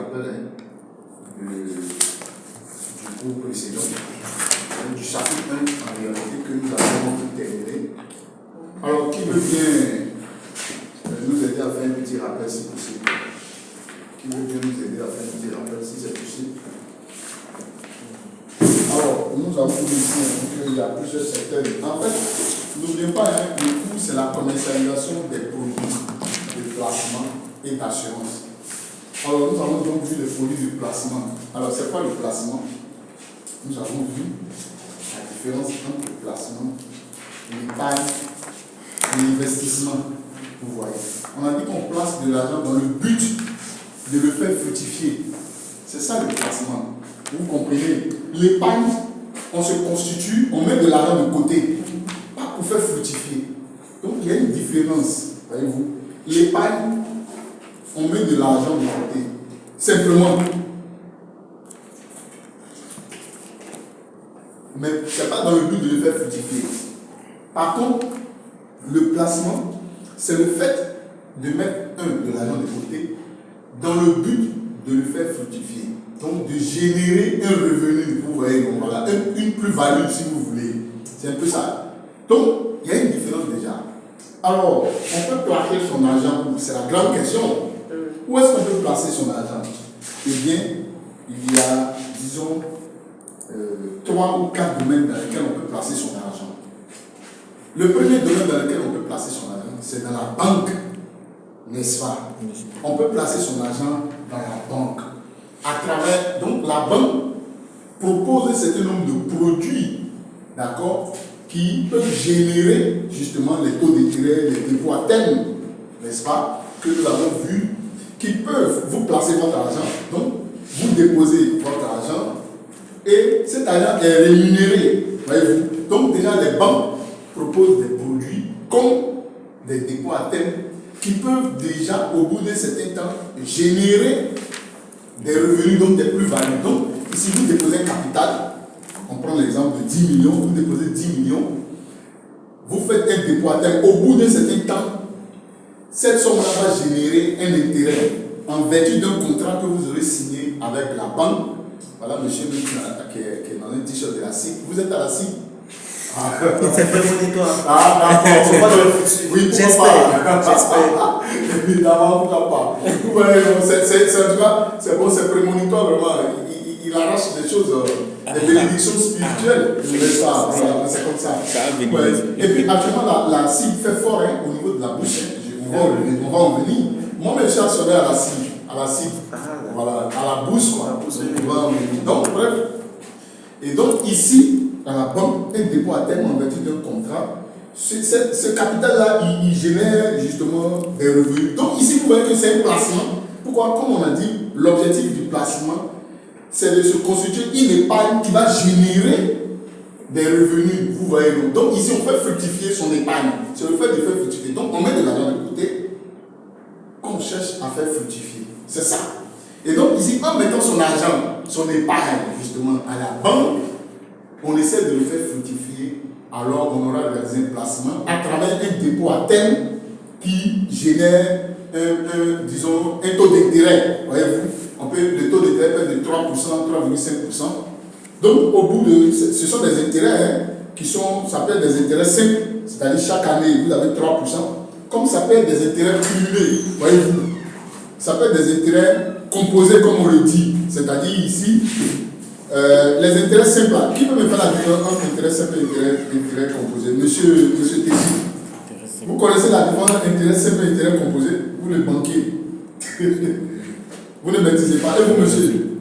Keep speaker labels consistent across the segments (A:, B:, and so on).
A: rappel du cours précédent, du chapitre 1 en réalité que nous avons terminé. Alors, qui veut bien nous aider à faire un petit rappel si possible? Qui veut bien nous aider à faire un petit rappel si c'est possible? Alors, nous avons vu ici qu'il y a plusieurs secteurs. En fait, n'oubliez pas, le cours, c'est la commercialisation des produits de placement et d'assurance. Alors, nous avons donc vu les produits du placement. Alors, c'est quoi le placement? Nous avons vu la différence entre le placement, l'épargne et l'investissement. Vous voyez. On a dit qu'on place de l'argent dans le but de le faire fructifier. C'est ça le placement. Vous comprenez? L'épargne, on se constitue, on met de l'argent de côté, pas pour faire fructifier. Donc il y a une différence, voyez-vous. L'épargne, on met de l'argent de côté, simplement. Mais ce n'est pas dans le but de le faire fructifier. Par contre, le placement, c'est le fait de mettre de l'argent de côté dans le but de le faire fructifier. Donc de générer un revenu, vous voyez, donc voilà, une plus-value si vous voulez. C'est un peu ça. Donc, il y a une différence déjà. Alors, on peut placer son argent où? C'est la grande question. Où est-ce qu'on peut placer son argent? Eh bien, il y a, disons, 3 ou 4 domaines dans lesquels on peut placer son argent. Le premier domaine dans lequel on peut placer son argent, c'est dans la banque, n'est-ce pas? On peut placer son argent dans la banque. À travers, donc la banque propose un certain nombre de produits, d'accord, qui peuvent générer justement les taux d'intérêt, les dépôts à terme, n'est-ce pas, que nous avons vu, qui peuvent vous placer votre argent, donc vous déposez votre argent et cet argent est rémunéré, voyez-vous. Donc déjà les banques proposent des produits comme des dépôts à terme qui peuvent déjà au bout d'un certain temps générer des revenus, donc des plus-values. Donc, si vous déposez un capital, on prend l'exemple de 10 millions, vous déposez 10 millions, vous faites un dépôt à terme, au bout d'un certain temps, cette somme-là va générer un intérêt en vertu d'un contrat que vous aurez signé avec la banque. Voilà, monsieur qui est dans un t-shirt de la CIC. Vous êtes à la CIC?
B: C'est prémonitoire.
A: D'accord.
B: C'est pas dans le futur.
A: Oui, j'espère. Évidemment, pourquoi pas. En tout cas, c'est bon, c'est prémonitoire vraiment. Il arrache des choses, des bénédictions spirituelles. C'est comme ça. Et puis actuellement, la cible fait fort au niveau de la bouche. On va en venir. Moi, je suis actionnaire à la cible. Voilà, à la bourse, quoi. Donc, bref. Et donc, ici, dans la banque, un dépôt à terme en vertu d'un contrat, ce capital-là, il génère justement des revenus. Donc ici, vous voyez que c'est un placement. Pourquoi? Comme on a dit, l'objectif du placement, c'est de se constituer une épargne qui va générer des revenus. Vous voyez. Donc ici, on fait fructifier son épargne. C'est le fait de faire fructifier. Donc on met de l'argent de côté qu'on cherche à faire fructifier. C'est ça. Et donc ici, en mettant son argent, son épargne, justement, à la banque, on essaie de le faire fructifier, alors on aura réalisé un placement à travers un dépôt à terme qui génère disons, un taux d'intérêt. Voyez-vous, le taux d'intérêt peut être de 3%, 3,5%. Donc, au bout de. Ce sont des intérêts qui sont. Ça peut être des intérêts simples, c'est-à-dire chaque année, vous avez 3%. Comme ça peut être des intérêts cumulés, voyez-vous. Ça peut être des intérêts composés, comme on le dit. C'est-à-dire ici. Les intérêts simples, qui peut me faire la différence entre intérêt simple et intérêt composé? Monsieur Tessi, vous connaissez la différence entre intérêt simple et intérêt composé? Vous le banquier. Vous ne maîtrisez pas. Et vous, monsieur?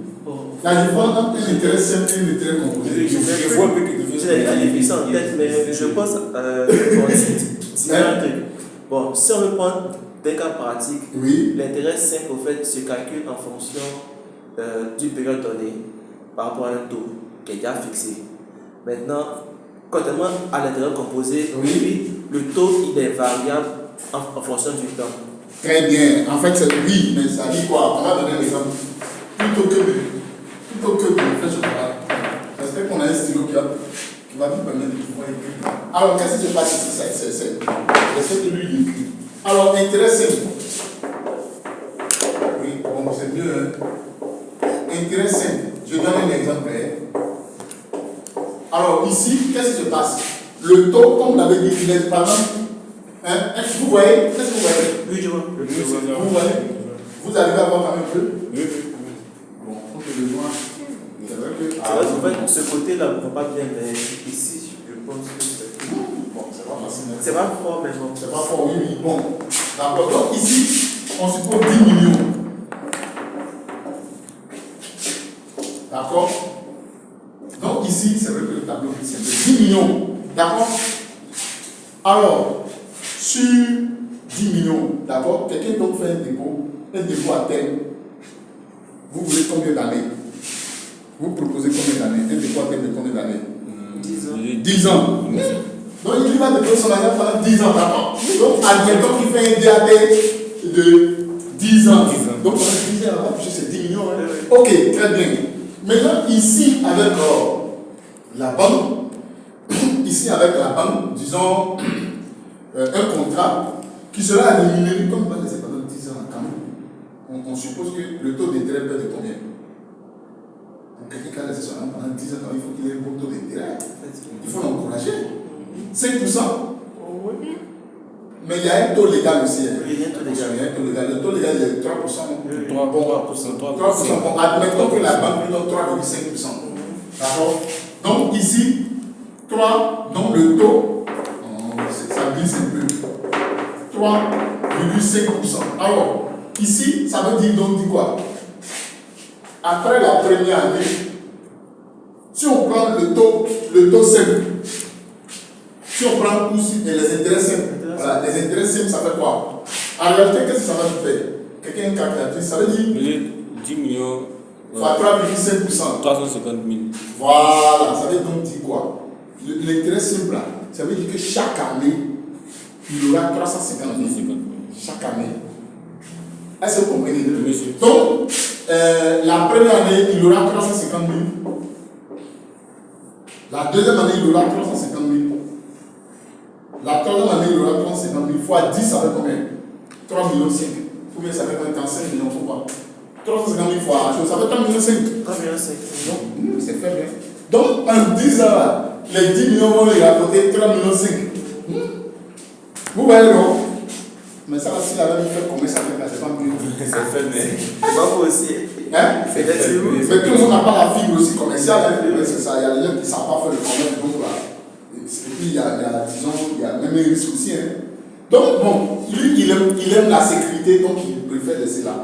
A: La différence entre un intérêt simple et un intérêt composé?
B: Je vois un peu quelque chose. J'ai la définition en tête, mais je pense un truc. Bon, si on veut prendre des cas pratiques,
A: oui.
B: L'intérêt simple, au fait, se calcule en fonction d'une période donnée, par rapport à un taux qui est déjà fixé. Maintenant, contrairement à l'intérêt composé, oui, le taux il est variable en fonction du temps.
A: Très bien. En fait, c'est oui, mais ça dit quoi? On va donner un exemple. Plutôt que de faire ce travail. J'espère qu'on a un stylo qui va nous permettre de pouvoir écrire. Alors, qu'est-ce qui se passe ici? J'essaie de lui écrire. Alors, intérêt simple. Oui, bon, c'est mieux, hein? intérêt simple. Je donne un exemple. Alors ici, qu'est-ce qui se passe? Le taux, comme vous l'avez dit, il est par exemple. Vous voyez? Qu'est-ce que vous voyez?
B: Oui, je vois.
A: Vous voyez? Vous arrivez à voir quand même un peu?
C: Oui.
A: Bon, on peut le voir. C'est vrai que.
B: En fait, ce côté-là ne va pas bien, mais ici, je pense que c'est.
A: Bon, c'est pas facile.
B: C'est pas fort, mais bon.
A: C'est pas fort, oui. Bon, d'accord. Donc ici, on suppose 10 millions. D'accord? Donc ici, c'est vrai que le tableau c'est de 10 millions. D'accord? Alors, sur 10 millions, d'accord? Quelqu'un donc fait un dépôt à terme. Vous voulez combien d'années? Vous proposez combien d'années? Un dépôt à terme de combien d'années?
B: 10 ans.
A: 10 ans. Donc il va déposer son argent pendant 10 ans, d'accord? Donc admettons qu'il fait un DAT de 10 ans. Donc pendant 10 ans, on va toucher ces 10 millions. Hein? Ok, très bien. Maintenant, ici, avec la banque, disons un contrat qui sera rémunéré comme on va laisser pendant 10 ans quand même. On suppose que le taux d'intérêt peut être de combien? Pour quelqu'un qui a laissé son argent pendant 10 ans, il faut qu'il ait un bon taux d'intérêt. Il faut l'encourager. 5%. Mais il y a un taux légal aussi.
B: Oui, il y a un taux légal.
A: Le taux légal est de 3%.
C: 3%.
A: Bon, admettons que la banque lui donne 3,5%. D'accord? Donc ici, 3, donc le taux, ça glisse un peu. 3,5%. Alors, ici, ça veut dire donc quoi? Après la première année, si on prend le taux simple, si on prend aussi les intérêts simples, voilà, les intérêts simples, ça fait quoi? En réalité, qu'est-ce que ça va nous faire? Quelqu'un a une calculatrice, ça veut dire
C: 10 millions.
A: fois 3,5%.
C: 350 000.
A: Voilà, ça veut donc dire quoi? L'intérêt simple, là, ça veut dire que chaque année, il aura 350 000. Chaque année. Est-ce que vous comprenez?
C: Monsieur.
A: Donc, la première année, il aura 350 000. La deuxième année, il aura 350 000. La troisième année, il aura 350 000 fois 10, ça fait combien? 3,5 millions. Combien ça fait combien? 5 millions, faut pas. 350 000 fois, ça fait 3,5 millions.
B: 3,5
A: millions. C'est fait bien. Donc, en 10 ans, là, les 10 millions vont lui rapporter 3,5 millions. Vous voyez, non? Mais ça, si la même fait combien ça fait, c'est pas mieux.
C: C'est fait, mais.
B: C'est pas vous aussi.
A: Hein?
B: C'est fait.
A: Mais tout le monde n'a pas la fibre aussi commerciale. Hein? C'est ça, il y a des gens qui ne savent pas faire le commerce. Donc, là. Et puis, il y a même un risque aussi. Hein? Donc, bon, lui, il aime la sécurité, donc il préfère laisser là.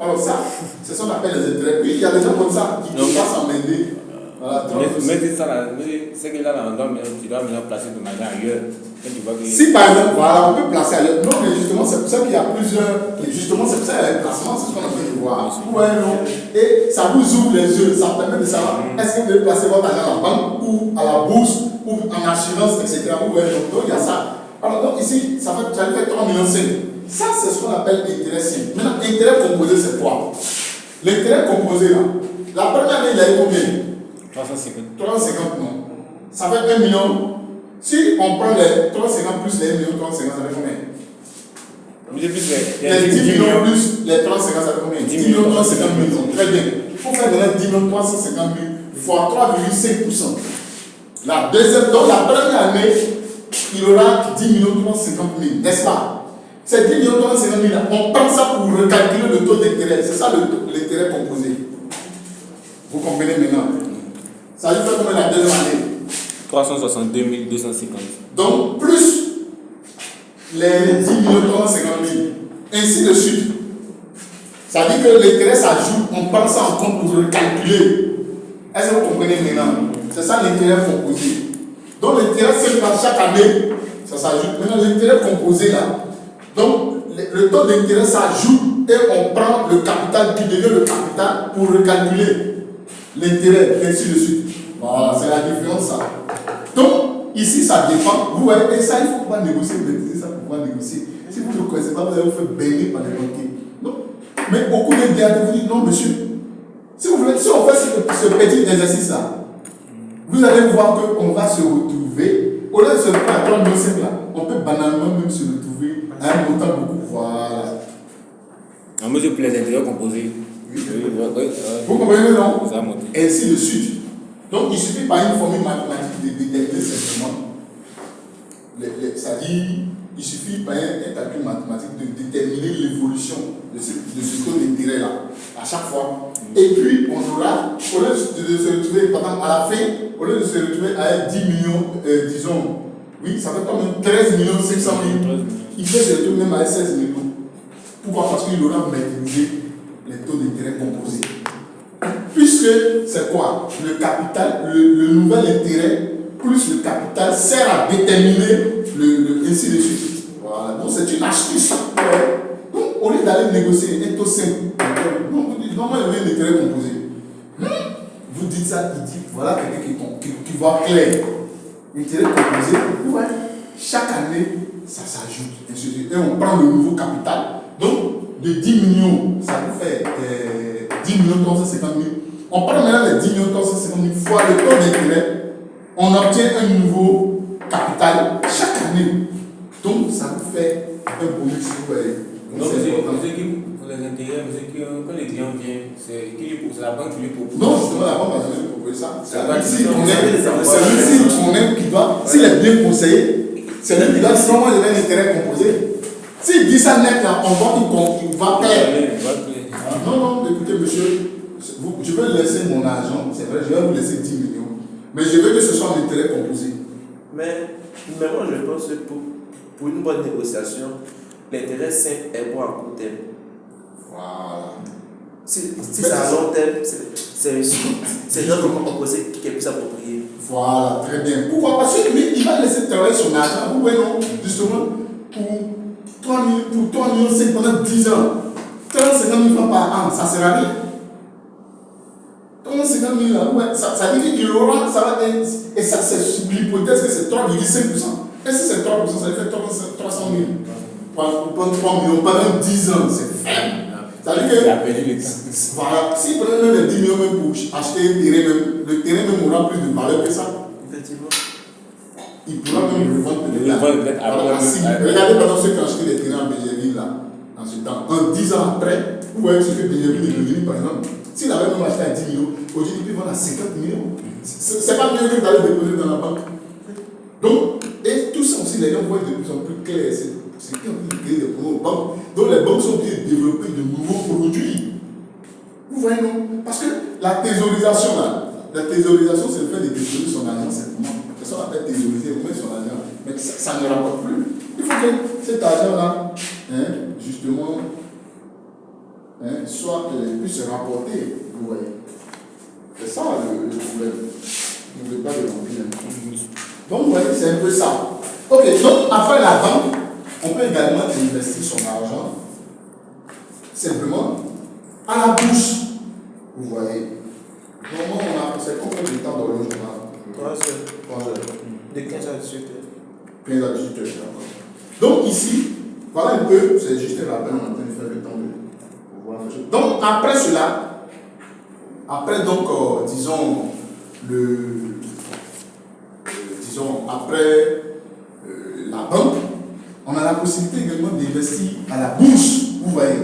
A: Alors, ça, c'est ce qu'on appelle les intérêts. Puis, il y a des gens comme ça qui ne peuvent pas s'en mêler. Voilà,
C: mais c'est ça, c'est que là, tu dois maintenant placer ton argent ailleurs.
A: Si par exemple, voilà, on peut placer ailleurs. Non, mais justement, c'est pour ça qu'il y a plusieurs. Justement, c'est pour ça qu'il y a les placements, c'est ce qu'on a fait de voir. Ouais, non. Et ça vous ouvre les yeux, ça permet de savoir est-ce que vous devez placer votre argent à la banque ou à la bourse ou en assurance, etc. Ouais, donc, il y a ça. Alors, donc ici, ça fait 3,5 millions. Ça, c'est ce qu'on appelle intérêt simple. Maintenant, intérêt composé, c'est quoi? L'intérêt composé, là, la première année, il a eu combien?
C: 350.
A: 350, non. Ça fait 1 million. Si on prend les 350 plus les 1 million, 350, ça fait combien? Les 10 millions plus les 350, ça fait combien? 10 millions, 350 millions. Très bien. Il faut faire donner 10 millions, 350 000 fois 3,5%. La deuxième, donc la première année, il aura 10 millions, 350 000, n'est-ce pas? Ces 10 millions, 350 000, on prend ça pour recalculer le taux d'intérêt. C'est ça l'intérêt composé. Vous comprenez maintenant? Ça lui fait combien la deuxième année?
C: 362 250.
A: Donc, plus les 10 millions 350 000, ainsi de suite. Ça veut dire que l'intérêt s'ajoute, on prend ça en compte pour recalculer. Est-ce que vous comprenez maintenant? C'est ça l'intérêt composé. Donc, l'intérêt, c'est par chaque année, ça s'ajoute. Maintenant, l'intérêt composé là, donc, le taux d'intérêt s'ajoute et on prend le capital qui devient le capital pour recalculer l'intérêt, ainsi de suite. Voilà, c'est la différence ça. Donc, ici, ça dépend. Vous voyez, et ça, il ne faut pas négocier, maîtriser ça pour pouvoir négocier. Si vous ne le connaissez pas, vous allez vous faire baigner par les banquiers. Non. Mais beaucoup de gars vous disent non, monsieur. Si on fait ce petit exercice-là, vous allez voir qu'on va se retrouver. Au lieu de se prendre à 3 millions là, on peut banalement même se retrouver à un montant beaucoup. Voilà.
C: En mesure pour les intérêts composés.
A: Vous comprenez, non?
C: Ça a monté.
A: Ainsi de suite. Donc, il suffit par une formule mathématique de déterminer simplement. C'est-à-dire, il suffit par un calcul mathématique de déterminer l'évolution de ce taux d'intérêt-là, à chaque fois. Et puis, on aura, au lieu de se retrouver, par exemple, à la fin, au lieu de se retrouver à 10 millions, disons, oui, ça fait quand même 13 millions 500 000. Il fait se retrouver même à 16 millions. Pourquoi? Parce qu'il aura maîtrisé les taux d'intérêt composés. Puisque c'est quoi? Le capital, le nouvel intérêt plus le capital sert à déterminer ainsi de suite. Voilà. Donc c'est une astuce. Donc au lieu d'aller négocier un taux simple, vous dites normalement il y a un intérêt composé. Vous dites ça, il dit voilà quelqu'un qui voit clair. Intérêt composé, ouais. Chaque année, ça s'ajoute. Et on prend le nouveau capital. Donc de 10 millions, ça vous fait 10 millions 350 000. On prend maintenant les 10 millions 350 000 fois le taux d'intérêt. On obtient un nouveau capital chaque année. Donc, ça vous fait un bonus.
C: Donc, monsieur qui, pour les intérêts, quand les clients viennent, c'est la banque qui lui propose.
A: Non, justement, la banque va jamais proposer ça. C'est lui qui doit, s'il est bien conseillé, c'est lui qui doit dire moi, j'ai un intérêt composé. S'il dit ça net, là, on voit qu'il va plaire. Non, écoutez, monsieur, je vais laisser mon argent, c'est vrai, je vais vous laisser 10 millions. Mais je veux que ce soit un intérêt composé.
B: Mais moi, je pense que pour une bonne négociation, l'intérêt simple est bon à court terme.
A: Voilà.
B: Si c'est à long terme, c'est notre composé qui est plus approprié.
A: Voilà, très bien. Pourquoi? Parce que lui, il va laisser travailler son argent. Vous voyez, non? Justement, pour 3 millions 5 pendant 10 ans. 50 000 francs par an, ça ne sert à rien. 50 000 là, ouais, ça dit qu'il aura, ça va être, et ça c'est l'hypothèse que c'est 3,5%. Et si c'est 3%, ça lui fait 300 000. Pour prendre 3 millions pendant 10 ans, c'est faible. Ça veut dire que, voilà, s'il prenait même les 10 millions même pour acheter un terrain, le terrain même aura plus de valeur que ça.
B: Effectivement.
A: Il pourra même le revendre peut-être. Regardez pendant ceux qui ont acheté des terrains en Bégerville là, en ce temps. En 10 ans après, vous voyez ce que Bégerville est devenu par exemple. S'il avait même acheté à 10 millions, aujourd'hui il peut vendre à 50 millions. C'est pas mieux que d'aller déposer dans la banque. Donc, et tout ça aussi, les gens voient de plus en plus clair. C'est qui ont créé des produits aux banques. Donc les banques sont obligées de développer de nouveaux produits. Vous voyez, non? Parce que la thésaurisation, c'est le fait de thésaurer son argent simplement. C'est ça qu'on appelle thésauriser, on met son argent. Mais ça ne rapporte plus. Il faut que cet argent-là, justement, soit puisse se rapporter. Vous voyez. C'est ça le problème. N'oubliez pas de remplir. Donc, vous voyez, c'est un peu ça. Ok, donc après la banque, on peut également investir son argent simplement à la bourse. Vous voyez. Normalement, on a fait combien de temps dans le journal?
B: 3 heures. De 15 à 18 heures.
A: 15 à 18 heures, d'accord. Donc ici, voilà un peu, c'est juste un rappel, on est en train de faire le temps de voir les choses. Donc après cela, après donc, disons, après la banque, on a la possibilité également d'investir à la bourse. Vous voyez,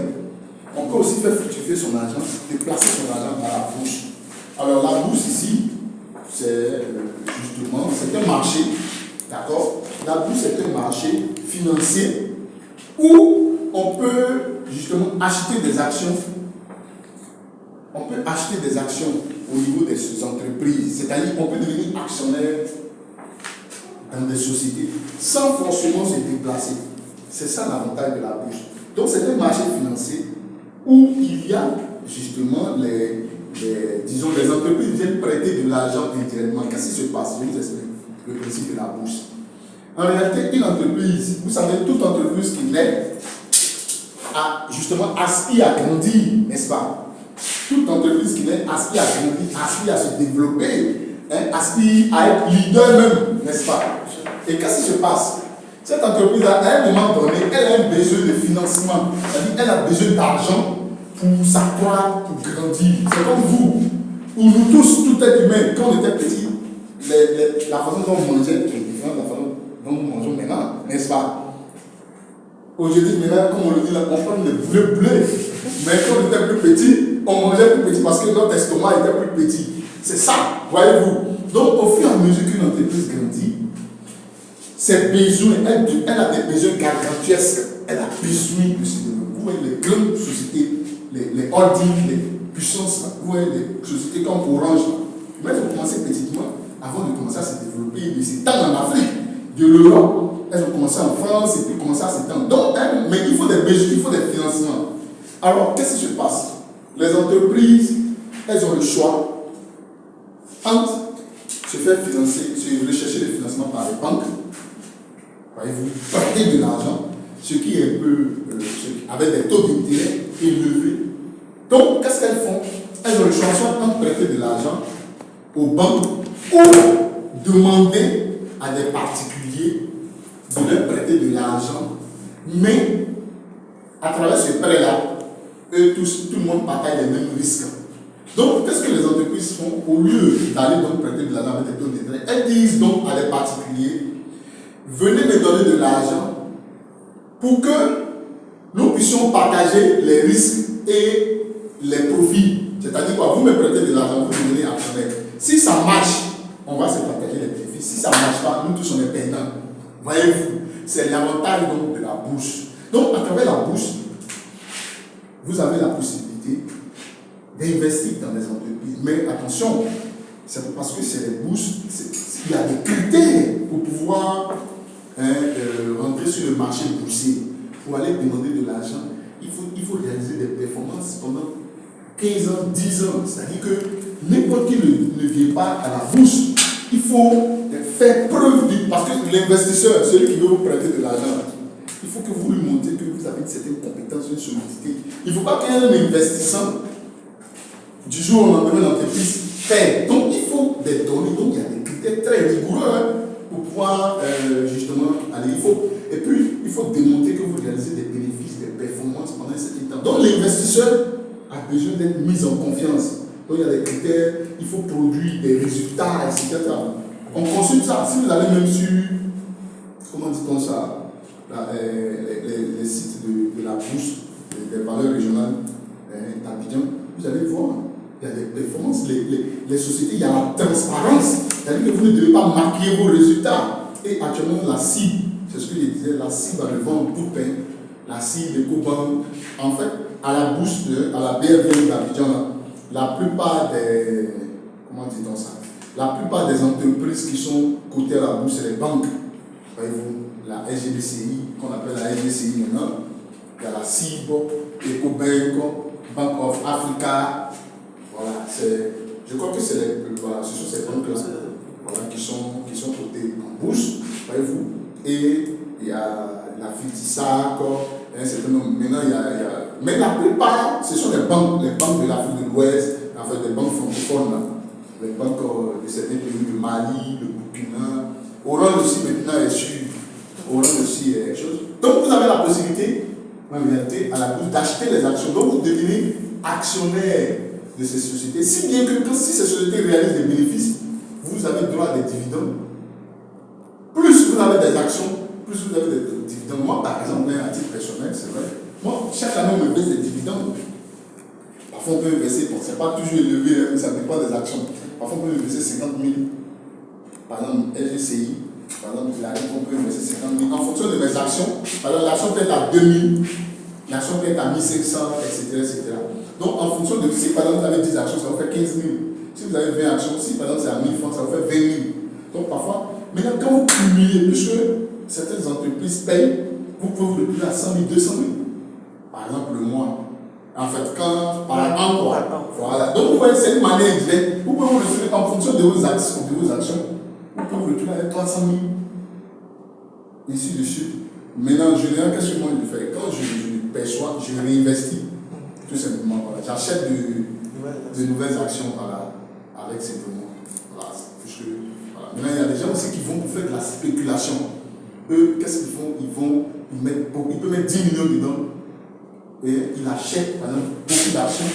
A: on peut aussi faire fructifier son argent, déplacer son argent à la bourse. Alors la bourse ici, c'est justement, c'est un marché, d'accord? La bourse est un marché financier où on peut justement acheter des actions. On peut acheter des actions au niveau des entreprises, c'est-à-dire qu'on peut devenir actionnaire dans des sociétés sans forcément se déplacer. C'est ça l'avantage de la bourse. Donc c'est un marché financier où il y a justement les entreprises viennent prêter de l'argent indirectement. Qu'est-ce qui se passe? Je vous explique le principe de la bourse. En réalité, une entreprise, vous savez, toute entreprise qui naît justement aspire à grandir, n'est-ce pas? Toute entreprise qui naît aspire à grandir, aspire à se développer, aspire à être leader même, n'est-ce pas? Et qu'est-ce qui se passe? Cette entreprise, à un moment donné, elle a un besoin de financement, c'est-à-dire elle a besoin d'argent pour s'accroître, pour grandir. C'est comme vous, ou nous tous, tout être humain, quand on était petits, la façon dont on mangeait est différente de la façon dont nous mangeons maintenant, n'est-ce pas? Aujourd'hui, maintenant, comme on le dit là, on prend des bleu. Mais quand on était plus petit, on mangeait plus petit parce que notre estomac était plus petit. C'est ça, voyez-vous. Donc, au fur et à mesure qu'une entreprise grandit, ses besoins, elle a des besoins gargantuesques. Elle a besoin de se développer. Vous voyez les grandes sociétés, les holdings, les puissances, vous voyez les sociétés comme Orange. Mais elles ont commencé petitement avant de commencer à se développer, de s'étendre en Afrique, de l'Europe. Elles ont commencé en France et puis commencé à s'étendre. Donc, mais il faut des besoins, il faut des financements. Alors, qu'est-ce qui se passe? Les entreprises, elles ont le choix entre se faire financer, se rechercher des financements par les banques, voyez-vous, prêter de l'argent, ce qui est un peu avec des taux d'intérêt élevés. Donc, qu'est-ce qu'elles font? Elles ont le choix entre prêter de l'argent aux banques ou demander à des particuliers de leur prêter de l'argent, mais à travers ce prêt-là, eux tous, tout le monde partage les mêmes risques. Donc, qu'est-ce que les entreprises font? Au lieu d'aller donc prêter de l'argent avec des taux d'intérêt, elles disent donc à des particuliers, venez me donner de l'argent pour que nous puissions partager les risques et les profits. C'est-à-dire quoi? Vous me prêtez de l'argent, vous devenez actionnaire. Si ça marche, on va se partager les bénéfices. Si ça ne marche pas, nous tous on est perdants. Voyez-vous, c'est l'avantage donc de la bourse. Donc, à travers la bourse, vous avez la possibilité d'investir dans les entreprises. Mais attention, c'est parce que c'est les bourses, il y a des critères pour pouvoir rentrer sur le marché boursier. Pour aller demander de l'argent, il faut réaliser des performances pendant 15 ans, 10 ans. C'est-à-dire que n'importe qui ne vient pas à la bourse. Il faut faire preuve parce que l'investisseur, celui qui veut vous prêter de l'argent, il faut que vous lui montrez que vous avez une certaine compétence, une solidité. Il ne faut pas qu'un investissant du jour au lendemain l'entreprise perd. Donc il faut des données, donc il y a des critères très rigoureux pour pouvoir justement aller. Et puis il faut démontrer que vous réalisez des bénéfices, des performances pendant un certain temps. Donc l'investisseur a besoin d'être mis en confiance. Donc il y a des critères, il faut produire des résultats, etc. On consulte ça. Si vous allez même sur, comment dit-on ça, les sites de la bourse, des valeurs régionales d'Abidjan, vous allez voir, il y a des performances, les sociétés, il y a la transparence. C'est-à-dire que vous ne devez pas maquiller vos résultats. Et actuellement, la cible, c'est ce que je disais, la cible va le vendre tout pain, la cible EcoBank. En fait, à la bourse, à la BRV d'Abidjan, la plupart des, comment dit-on ça, la plupart des entreprises qui sont cotées à la bourse, c'est les banques. Voyez-vous, la SGBCI, qu'on appelle la SGBCI maintenant, il y a la CIB, EcoBank, Bank of Africa. Voilà, je crois que voilà, ce sont ces banques-là voilà, qui sont cotées en bourse, voyez-vous. Et il y a la Fitisac, un certain nombre. Maintenant, mais la plupart, ce sont les banques de l'Afrique de l'Ouest, en fait, les banques francophones, là. Les banques de certains pays, de Mali, de Burkina. Orange aussi, maintenant, est sur. Orange aussi est chose. Donc, vous avez la possibilité, en réalité, à la bourse, d'acheter les actions. Donc, vous devenez actionnaire de ces sociétés. Si bien que si ces sociétés réalisent des bénéfices, vous avez droit à des dividendes. Plus vous avez des actions, plus vous avez des dividendes. Moi, par exemple, à titre personnel, c'est vrai. Moi, chaque année, on me verse des dividendes. Parfois, on peut verser, bon, c'est pas toujours élevé, mais ça dépend des actions. Parfois, on peut me verser 50 000. Par exemple, LGCI, par exemple, on peut me verser 50 000. En fonction de mes actions, par exemple, l'action peut être à 2 000, l'action peut être à 1 500, etc. Donc, en fonction de si, par exemple, vous avez 10 actions, ça vous fait 15 000. Si vous avez 20 actions, si, par exemple, c'est à 1 000 francs, ça vous fait 20 000. Donc, parfois, maintenant, quand vous cumulez, puisque certaines entreprises payent, vous pouvez vous retrouver à 100 000, 200 000. Par exemple, le mois. En fait, quand, par an, quoi. Voilà. Donc, vous voyez, c'est une manière directe. Vous pouvez vous retrouver en fonction de vos actions. Vous pouvez vous retrouver avec 300 000. Ainsi de suite. Maintenant, en général, qu'est-ce que moi je fais? Quand je perçois, je réinvestis. Tout simplement. Voilà. J'achète de nouvelles actions voilà, avec ces mots. Voilà. Voilà. Maintenant, il y a des gens aussi qui vont pour faire de la spéculation. Eux, qu'est-ce qu'ils font? Ils peuvent mettre 10 millions dedans. Et ils achètent, par exemple, beaucoup d'actions.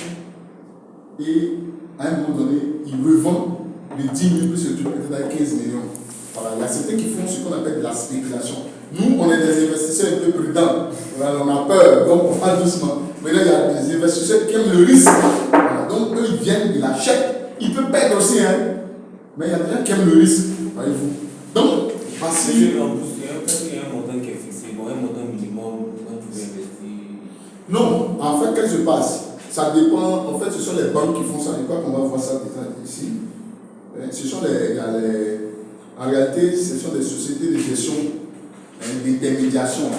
A: Et à un moment donné, ils revendent les 10 000 plus le truc peut-être à 15 millions. Voilà. Il y a certains qui font ce qu'on appelle de la spéculation. Nous, on est des investisseurs un peu prudents. Voilà, on a peur, donc on va doucement. Mais là, il y a des investisseurs qui aiment le risque. achète, il peut perdre aussi, hein. Mais il y a des gens qui aiment le risque, voyez-vous. Donc, voici.
C: En plus, il y a un montant qui est fixé, bon, un montant minimum quand tu veux investir.
A: Non, en fait, qu'est-ce qui se passe? Ça dépend, en fait, ce sont les banques qui font ça. Je crois qu'on va voir ça ici. Ce sont en réalité, ce sont des sociétés de gestion, d'intermédiation.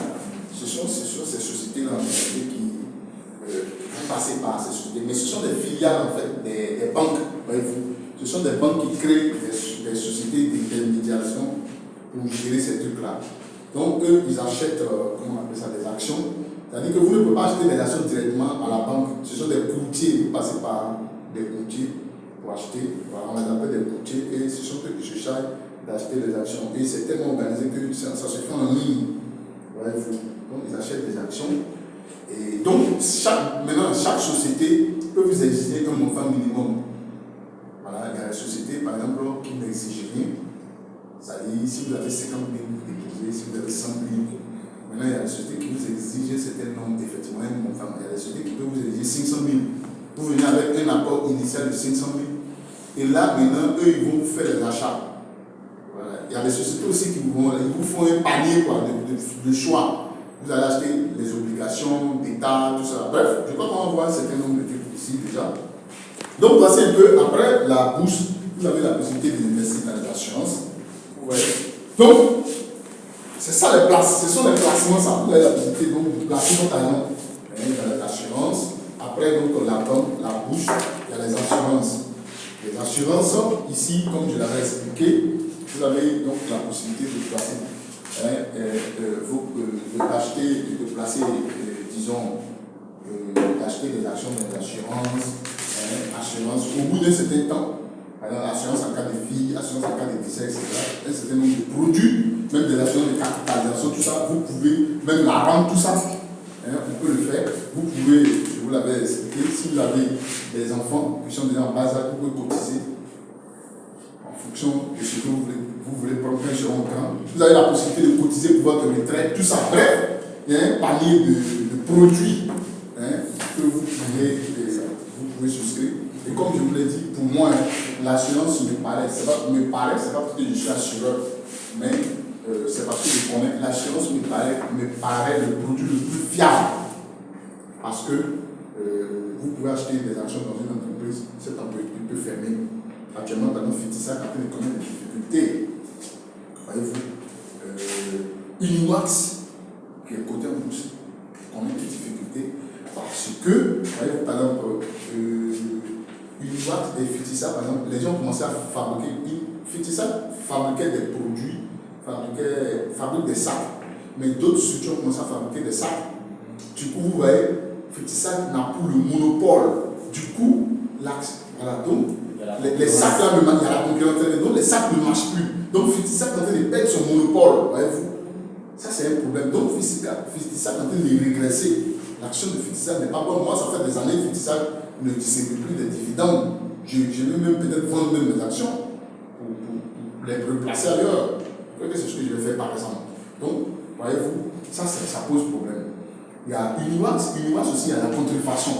A: Ce sont ces sociétés-là qui vont passer par ces sociétés. Mais ce sont des filiales, en fait, des banques, voyez-vous. Ce sont des banques qui créent des sociétés d'intermédiation pour gérer ces trucs-là. Donc, eux, ils achètent, comment on appelle ça, des actions. C'est-à-dire que vous ne pouvez pas acheter des actions directement à la banque. Ce sont des courtiers. Vous passez par des courtiers pour acheter. Voilà, on les appelle des courtiers et ce sont eux qui se chargent d'acheter les actions. Et c'est tellement organisé que ça se fait en ligne. Voyez-vous. Donc, ils achètent des actions. Et donc, maintenant, chaque société peut vous exiger un montant minimum. Voilà, il y a des sociétés, par exemple, qui n'exigent rien. C'est-à-dire, si vous avez 50 000, vous déposez, si vous avez 100 000, maintenant, il y a des sociétés qui vous exigent un certain nombre, effectivement, un montant. Il y a des sociétés qui peuvent vous exiger 500 000. Vous venez avec un apport initial de 500 000. Et là, maintenant, eux, ils vont vous faire les achats. Voilà. Il y a des sociétés aussi qui vous font un panier de choix. Vous allez acheter les obligations d'État, tout ça. Bref, je crois qu'on va voir un certain nombre de trucs ici déjà. Donc, voici un peu, après la bourse, vous avez la possibilité d'investir dans les assurances. Ouais. Donc, c'est ça les places, ce sont les placements, ça. Vous avez la possibilité donc, de placer votre argent dans l'assurance. Après, donc, la banque, la bourse, il y a les assurances. Les assurances, ici, comme je l'avais expliqué, vous avez donc la possibilité de placer, de placer, disons, d'acheter des actions dans l'assurance. Assurance au bout d'un certain temps, assurance en cas de vie, assurance en cas de décès, etc. Un certain nombre de produits, même des assurances de capitalisation, tout ça, vous pouvez, même la rente, tout ça, on peut le faire. Vous pouvez, je vous l'avais expliqué, si vous avez des enfants qui sont déjà en bas âge, vous pouvez cotiser en fonction de ce que vous voulez prendre sur un camp. Vous avez la possibilité de cotiser pour votre retraite, tout ça. Bref, il y a un panier de produits que vous pouvez souscrire. Et comme je vous l'ai dit, pour moi, l'assurance me paraît, c'est pas parce que je suis assureur, mais c'est parce que je connais, l'assurance me paraît le produit le plus fiable. Parce que vous pouvez acheter des actions dans une entreprise, cette entreprise peut fermer. Actuellement, dans notre Fitisac, quand on connaît des difficultés, voyez-vous, Uniwax, qui est coté en bourse, connaît des difficultés. Parce que, voyez-vous, par exemple, Uniwax et Fitisac, par exemple, les gens ont commencé à fabriquer. Fitisac fabriquait des produits, fabrique des sacs, mais d'autres structures ont commencé à fabriquer des sacs. Du coup, vous voyez, Fitisac n'a plus le monopole. Du coup, voilà, donc, les sacs là, il y a la concurrence, donc les sacs ne marchent plus. Donc, Fitisac est en train de perdre son monopole, voyez-vous. Ça, c'est un problème. Donc, Fitisac est en train de régresser. L'action de Fitisac n'est pas bonne. Moi, ça fait des années que Fitisac ne distribue plus des dividendes. Je vais même peut-être vendre même mes actions pour les replacer ailleurs. C'est ce que je vais faire par exemple. Donc, voyez-vous, ça pose problème. Il y a Uniwax aussi, il y a la contrefaçon.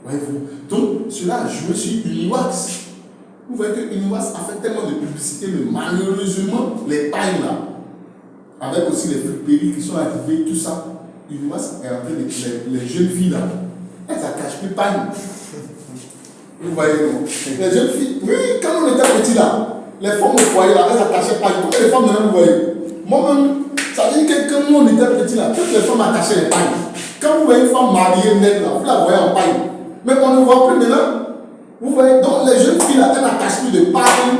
A: Voyez-vous. Donc, cela a joué sur Uniwax. Vous voyez que Uniwax a fait tellement de publicité, mais malheureusement, les tailles là, avec aussi les friperies qui sont arrivées, tout ça, Uniwax est en train de les jeunes filles là, elles s'attachent plus paille. Vous voyez, non? Les jeunes filles, oui, quand on était petit là, les femmes au foyer là, elles s'attachaient paille. Comment les femmes maintenant, vous voyez? Moi-même, ça veut dire que quand nous on était petit là, toutes les femmes attachaient les pailles. Quand vous voyez une femme mariée nette là, vous la voyez en paille. Mais on ne voit plus maintenant. Vous voyez, donc les jeunes filles là, elles n'attachent plus de paille.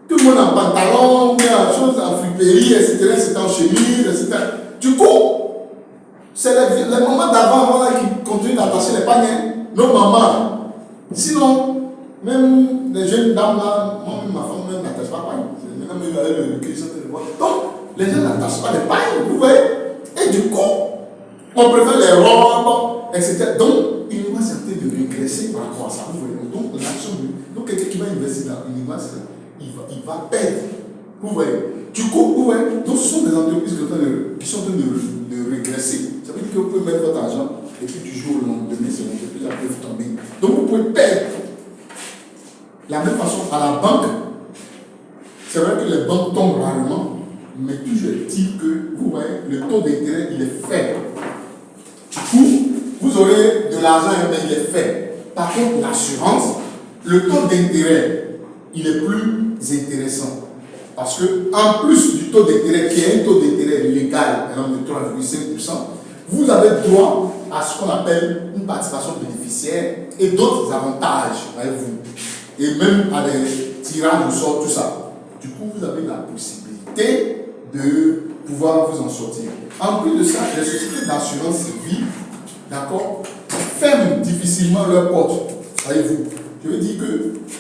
A: Tout le monde en pantalon, ou bien en choses, en friperie, etc., c'est en chemise, etc. Du coup, c'est les mamans d'avant là, qui continuent d'attacher les pailles. Nos mamans. Sinon, même les jeunes dames là, moi-même, ma femme même n'attache pas paille. Maintenant, même avec le recueil, donc, les gens n'attachent pas les pailles, vous voyez. Et du coup, on préfère les robes, etc. Donc, il va s'arrêter de régresser par rapport à ça. Vous voyez. Donc, l'action donc quelqu'un qui va investir dans une image, il va perdre. Vous voyez. Du coup, vous voyez. Donc, ce sont des entreprises qui sont en train de régresser. Ça veut dire que vous pouvez mettre votre argent et puis du jour au lendemain, c'est l'entreprise qui peut tomber. Donc, vous pouvez perdre. la même façon, à la banque, c'est vrai que les banques tombent rarement, mais toujours est-il que, vous voyez, le taux d'intérêt, il est faible. Du coup, vous aurez de l'argent, mais il est faible. Par contre, l'assurance, le taux d'intérêt, il est plus intéressant. Parce que, en plus du taux d'intérêt, qui est un taux d'intérêt légal, par exemple de 3,5%, vous avez droit à ce qu'on appelle une participation bénéficiaire et d'autres avantages, voyez-vous. Et même à des tirages au sort, tout ça. Du coup, vous avez la possibilité de pouvoir vous en sortir. En plus de ça, les sociétés d'assurance vie, d'accord, ferment difficilement leurs portes. Voyez-vous. Je veux dire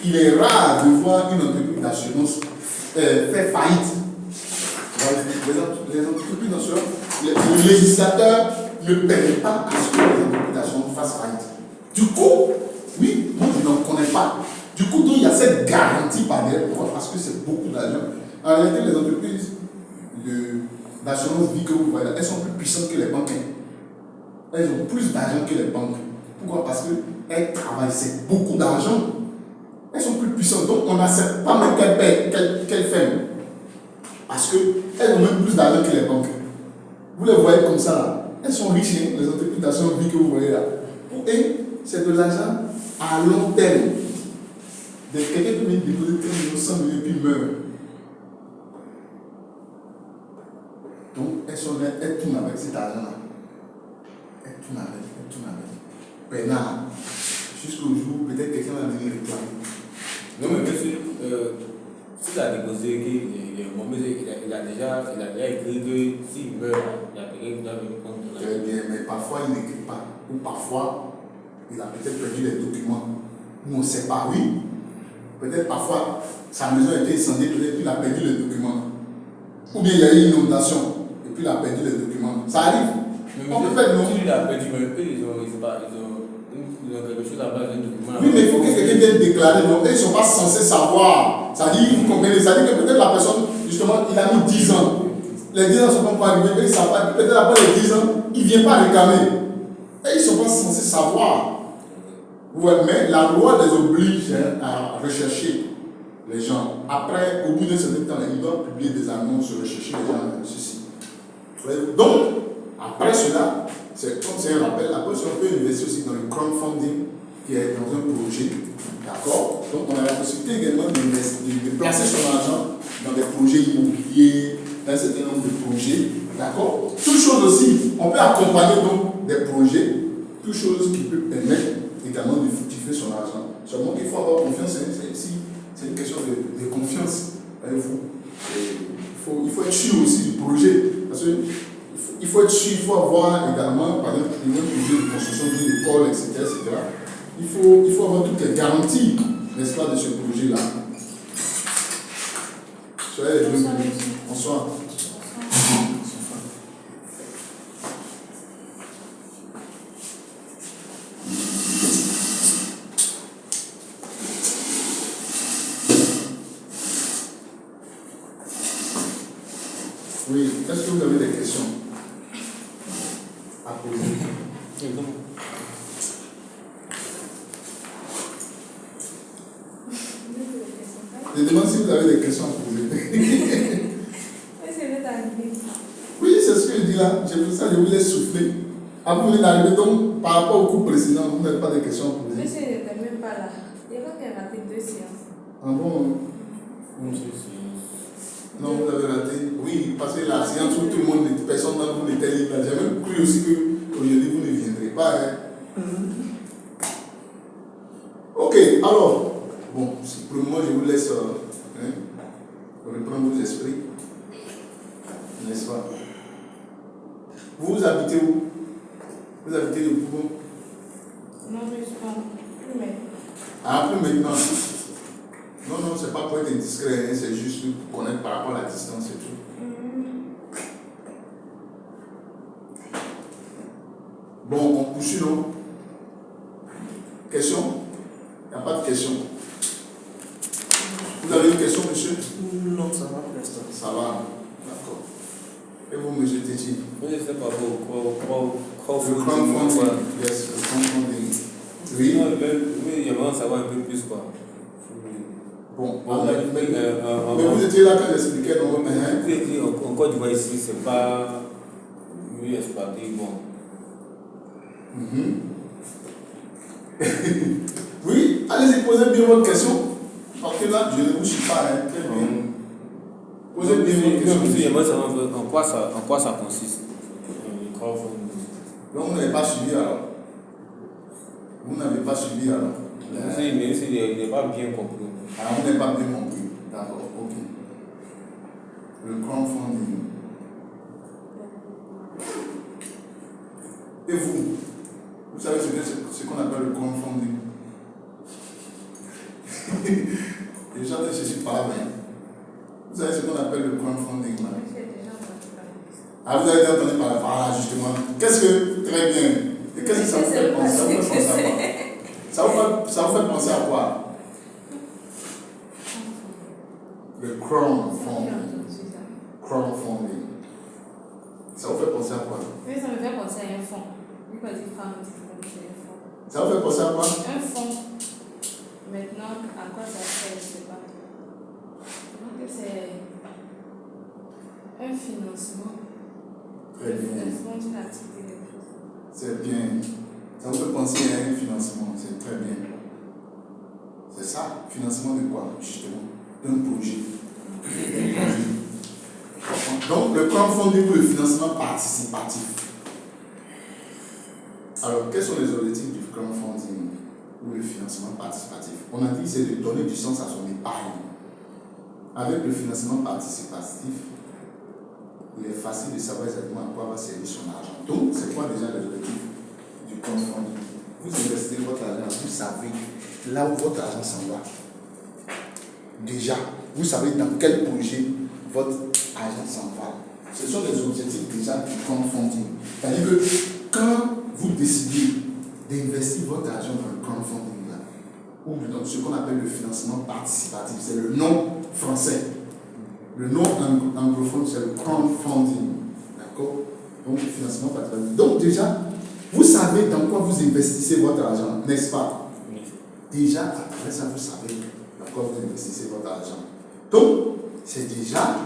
A: qu'il est rare de voir une entreprise d'assurance faire faillite. Les entreprises d'assurance, le législateur ne permet pas à ce que les entreprises d'assurance fassent faillite. Du coup, oui, moi je n'en connais pas. Du coup, donc, il y a cette garantie par derrière. Pourquoi? Parce que c'est beaucoup d'argent. En réalité, les entreprises d'assurance vie que vous voyez, elles sont plus puissantes que les banques. Elles ont plus d'argent que les banques. Pourquoi? Parce qu'elles travaillent, c'est beaucoup d'argent. Elles sont plus puissantes. Donc, on n'accepte pas même qu'elles paient, qu'elles ferment. Parce qu'elles ont même plus d'argent que les banques. Vous les voyez comme ça, là. Elles sont riches, hein, les entreprises d'assurance vie que vous voyez là. Pour elles, c'est de l'argent à long terme. Quelqu'un peut venir déposer 30 millions, 100 millions, puis il meurt. Donc, elles tournent avec cet argent-là. Elles tournent avec. Maintenant, jusqu'au jour, peut-être quelqu'un va venir réclamer.
C: Non, mais monsieur, si tu as déposé qu'il a déjà écrit que s'il meurt, il y a quelqu'un qui doit venir contre la.
A: Très bien, mais parfois il n'écrit pas. Ou parfois, il a peut-être perdu les documents. Nous, on ne sait pas, oui. Peut-être parfois, sa maison a été incendiée, peut-être qu'il a perdu les documents. Ou bien il y a eu une inondation, et puis il a perdu les documents. Ça arrive.
C: Mais on peut faire non. Si il a perdu, mais ils ont quelque chose à base d'un document.
A: Oui, mais il faut que quelqu'un vienne déclarer. Donc, ils ne sont pas censés savoir. Ça dit, vous comprenez, ça dit que peut-être la personne, justement, il a mis 10 ans. Les 10 ans ne sont pas arrivés, mais ils savent pas. Peut-être après les 10 ans, il ne vient pas réclamer. Et ils ne sont pas censés savoir. Ouais, mais la loi les oblige à rechercher les gens. Après, au bout d'un certain temps, ils doivent publier des annonces, rechercher les gens, ceci. Donc, après cela, c'est comme c'est un rappel, après on peut investir aussi dans le crowdfunding qui est dans un projet. D'accord? Donc, on a la possibilité également de placer son argent dans des projets immobiliers, dans un certain nombre de projets. D'accord? Toute chose aussi, on peut accompagner donc des projets, toute chose qui peut permettre également de fructifier son argent. Seulement qu'il faut avoir confiance, c'est une question de confiance. Voyez-vous. Il faut être sûr aussi du projet. Parce que il faut être sûr, il faut avoir également, par exemple, un projet de construction d'une école, etc. Il faut avoir toutes les garanties, n'est-ce pas, de ce projet-là. Soyez les bienvenus. Bonsoir. Oui, est-ce que vous avez des questions à poser? Je demande si vous avez des questions à poser. Oui, c'est ce que je dis là. C'est pour ça que je vous laisse souffler. Après, vous venez d'arriver, donc, par rapport au cours précédent, vous n'avez pas de questions à poser.
D: Monsieur n'était même pas là. Il y a pas qu'il a raté 2 séances.
A: Ah bon? Non, vous avez raté. Oui, parce que la séance où tout le monde, personne d'entre vous n'était libre. J'ai même cru aussi qu'aujourd'hui vous ne viendrez pas. Hein. Ok, alors, bon, pour le moment, je vous laisse reprendre vos esprits. N'est-ce pas? Vous habitez où? Vous habitez au Pouvon?
D: Non, mais je parle plus maintenant.
A: Ah, plus maintenant. Non, c'est pas pour être indiscret, hein, c'est juste pour connaître par rapport à la distance et tout. Bon, on poursuit, non? Question? Il n'y a pas de question. Vous avez une question, monsieur?
B: Non, ça va pour l'instant.
A: Ça va, d'accord. Et vous, monsieur Téti?
C: Je ne sais pas quoi
A: Le crowdfunding. Yes, le crowdfunding. Oui.
C: Mais j'aimerais en savoir un peu plus, quoi.
A: Bon,
C: Bon,
A: mais vous étiez là quand j'expliquais, non?
C: En Côte d'Ivoire ici, c'est pas mieux exploité. Bon.
A: Oui, allez-y, posez bien votre question. Parce que là, je ne vous suis pas, hein, très bien. Posez bien votre question.
C: J'aimerais savoir en quoi ça consiste. Le crowdfunding.
A: Donc, vous n'avez pas suivi alors. Vous n'avez pas suivi alors.
C: Mais je n'ai pas bien compris.
A: Alors, vous n'avez pas bien compris. D'accord, ok. Le crowdfunding. Et vous savez ce qu'on appelle le crowdfunding? Les gens ne se pas bien. Vous savez ce qu'on appelle le crowdfunding là? Ah, vous avez déjà entendu parler. Voilà, justement. Qu'est-ce que. Très bien. Et qu'est-ce que ça vous fait penser? Ça vous fait penser à quoi? Le crowdfunding. Crowdfunding. Ça vous fait penser à quoi?
D: Oui, ça me fait penser à un fonds. Oui, pas des femmes, c'est un fonds.
A: Ça vous fait penser à quoi?
D: Un fonds. Maintenant, à quoi ça sert, je ne sais pas. Donc, c'est un financement.
A: Très bien.
D: Financement d'une activité de chose.
A: C'est bien. Ça vous fait penser à un financement. C'est très bien. C'est ça. Financement de quoi, justement? D'un projet. Donc, le crowdfunding pour le financement participatif. Alors, quels sont les objectifs du crowdfunding ou le financement participatif? On a dit c'est de donner du sens à son épargne. Avec le financement participatif, il est facile de savoir exactement à quoi va servir son argent. Donc, c'est quoi déjà les objectifs du crowdfunding? Vous investissez votre argent, vous savez là où votre argent s'en va. Déjà, vous savez dans quel projet votre argent s'en va. Ce sont les objectifs déjà du crowdfunding. C'est-à-dire que quand vous décidez d'investir votre argent dans le crowdfunding, là, ou dans ce qu'on appelle le financement participatif, c'est le nom français. Le nom anglophone, c'est le crowdfunding. D'accord? Donc, le financement participatif. Donc, déjà, vous savez dans quoi vous investissez votre argent, n'est-ce pas? Déjà, à travers ça, vous savez dans quoi vous investissez votre argent. Donc, c'est déjà,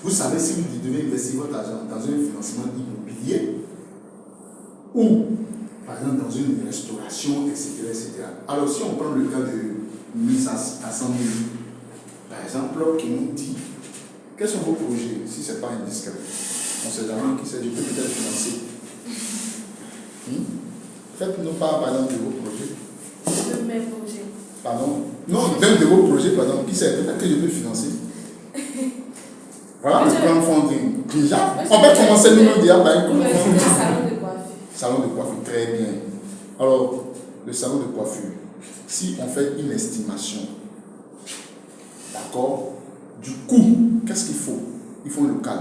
A: vous savez si vous devez investir votre argent dans un financement immobilier ou, par exemple, dans une restauration, etc., etc. Alors, si on prend le cas de 1000 à 100 000, par exemple, qui nous dit quels sont vos projets, si ce n'est pas indiscret. On ne sait jamais qui c'est, je peux peut-être financer. Faites-nous part, par exemple, de vos projets.
D: De mes projets.
A: Pardon? Non, même de vos projets, par exemple, qui sait, peut-être que je peux financer. Voilà le crowdfunding. Déjà, on peut commencer nous déjà par un crowdfunding.
D: Salon de coiffure.
A: Salon de coiffure, très bien. Alors, le salon de coiffure, si on fait une estimation, d'accord, du coût, qu'est-ce qu'il faut? Il faut un local.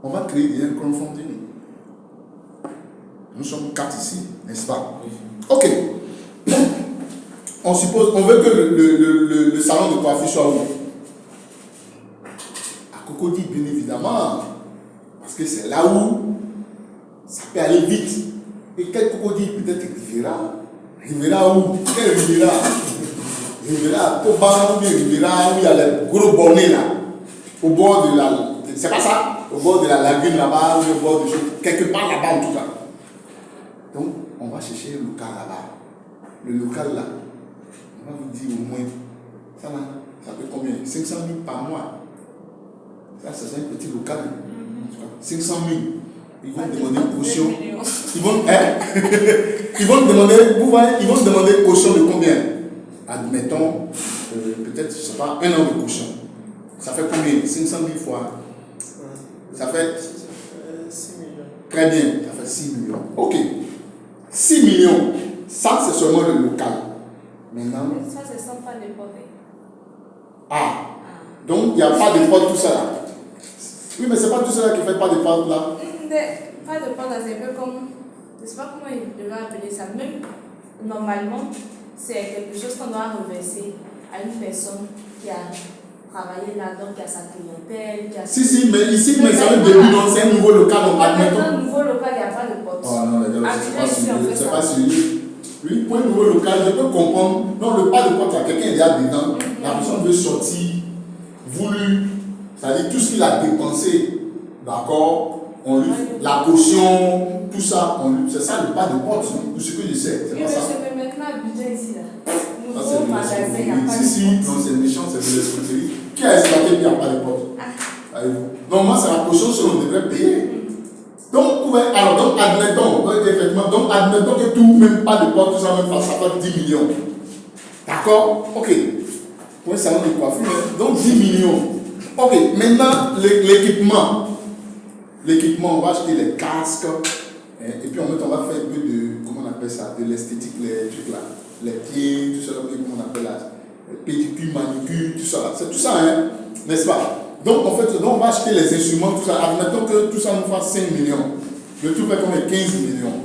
A: On va créer déjà un crowdfunding. Nous sommes 4 ici, n'est-ce pas? Ok. On suppose, on veut que le salon de coiffure soit où? À Cocody, bien évidemment. Parce que c'est là où ça peut aller vite. Et quel Cocody peut-être Rivera? Rivera où? Quel Rivera? Rivera à Toban, ou Rivera où il y a les gros bonnets là. Au bord de la. C'est pas ça? Au bord de la lagune là-bas, ou au bord de choses. Quelque part là-bas en tout cas. Donc, on va chercher le local là-bas. Le local là, on va vous dire au moins, ça fait combien? 500 000 par mois. Ça, c'est un petit local. 500 000. Ils vont demander une caution. Ils vont demander une caution de combien? Admettons, peut-être, je ne sais pas, 1 an de caution. Ça fait combien? 500 000 fois. Ça fait
B: 6 millions.
A: Très bien, ça fait 6 millions. Ok. 6 millions. Ça, c'est seulement le local. Maintenant.
D: Ça, c'est sans pas de porte.
A: Ah. Donc, il n'y a pas de porte, tout ça là. Oui, mais ce n'est pas tout ça là qui ne fait pas de porte là.
D: Pas de porte, c'est un peu comme. Je ne sais pas comment il devrait appeler ça. Même normalement, c'est quelque chose qu'on doit reverser à une personne qui a travaillé là-dedans, qui a sa clientèle. Qui a
A: Si, mais ici, mais c'est un début, donc c'est un nouveau local.
D: Dans un nouveau local, il n'y a pas de porte.
A: Oh non, les gars, c'est pas suivi. Oui, pour un nouveau local, je peux comprendre. Non, le pas de porte, là, quelqu'un est déjà dedans. La personne veut sortir, voulu. C'est-à-dire tout ce qu'il a dépensé, d'accord, on lui, la caution, tout ça, c'est ça le pas de porte, tout ce que je sais. C'est
D: Oui,
A: pas ça.
D: monsieur, mais maintenant, budget ici, là.
A: Ça, c'est
D: Nouveau
A: de
D: magasin, il n'y a
A: l'escroquerie.
D: pas de
A: Si,
D: porte.
A: non, c'est méchant, c'est de l'escroquerie. Qui a exploité puis il n'y a pas de porte? Normalement, c'est la caution sur on devrait payer. Donc, ouais, alors, donc, admettons, effectivement, donc, admettons que tout, même pas de porte, tout ça, même ça fait 10 millions. D'accord? Ok. Pour un salon de coiffure, donc 10 millions. Ok, maintenant, l'équipement. L'équipement, on va acheter les casques, et puis on va faire un peu de, comment on appelle ça, de l'esthétique, les trucs là. Les pieds, tout ça, comment on appelle là, pédicure, manicure, tout ça. C'est tout ça, hein, n'est-ce pas? Donc, en fait, on va acheter les instruments, tout ça. Admettons que tout ça nous fasse 5 millions. Le tout fait combien? 15 millions.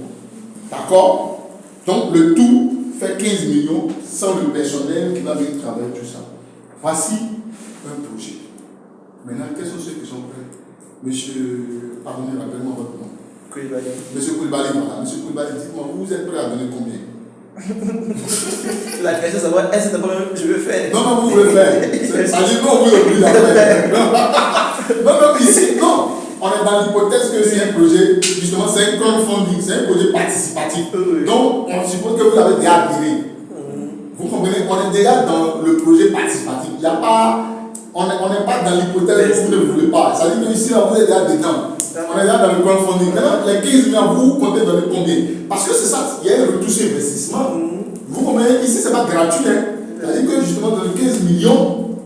A: D'accord? Donc, le tout fait 15 millions sans le personnel qui va venir travailler, tout ça. Voici un projet. Maintenant, quels sont ceux qui sont prêts? Monsieur, pardonnez, rappelez-moi votre nom.
B: Koulibaly.
A: Monsieur Koulibaly, voilà. Monsieur Koulibaly, dites-moi, vous êtes prêt à donner combien?
B: La question, c'est savoir est-ce que c'est pas même je veux faire.
A: Non, vous voulez faire. Ça dit non, vous obligez à faire. Non, ici, non. On est dans l'hypothèse que c'est un projet, justement, c'est un crowdfunding, c'est un projet participatif. Donc, on suppose que vous avez déjà adhéré. Vous comprenez? On est déjà dans le projet participatif. Il n'y a pas, on n'est pas dans l'hypothèse que vous ne voulez pas. Ça veut dire que ici, là, vous êtes déjà dedans. On est là dans le crowdfunding. Maintenant, les 15 millions, vous comptez donner combien? Parce que c'est ça, il y a un retour sur investissement. Vous comprenez? Ici, ce n'est pas gratuit. Hein. C'est-à-dire que justement, dans les 15 millions,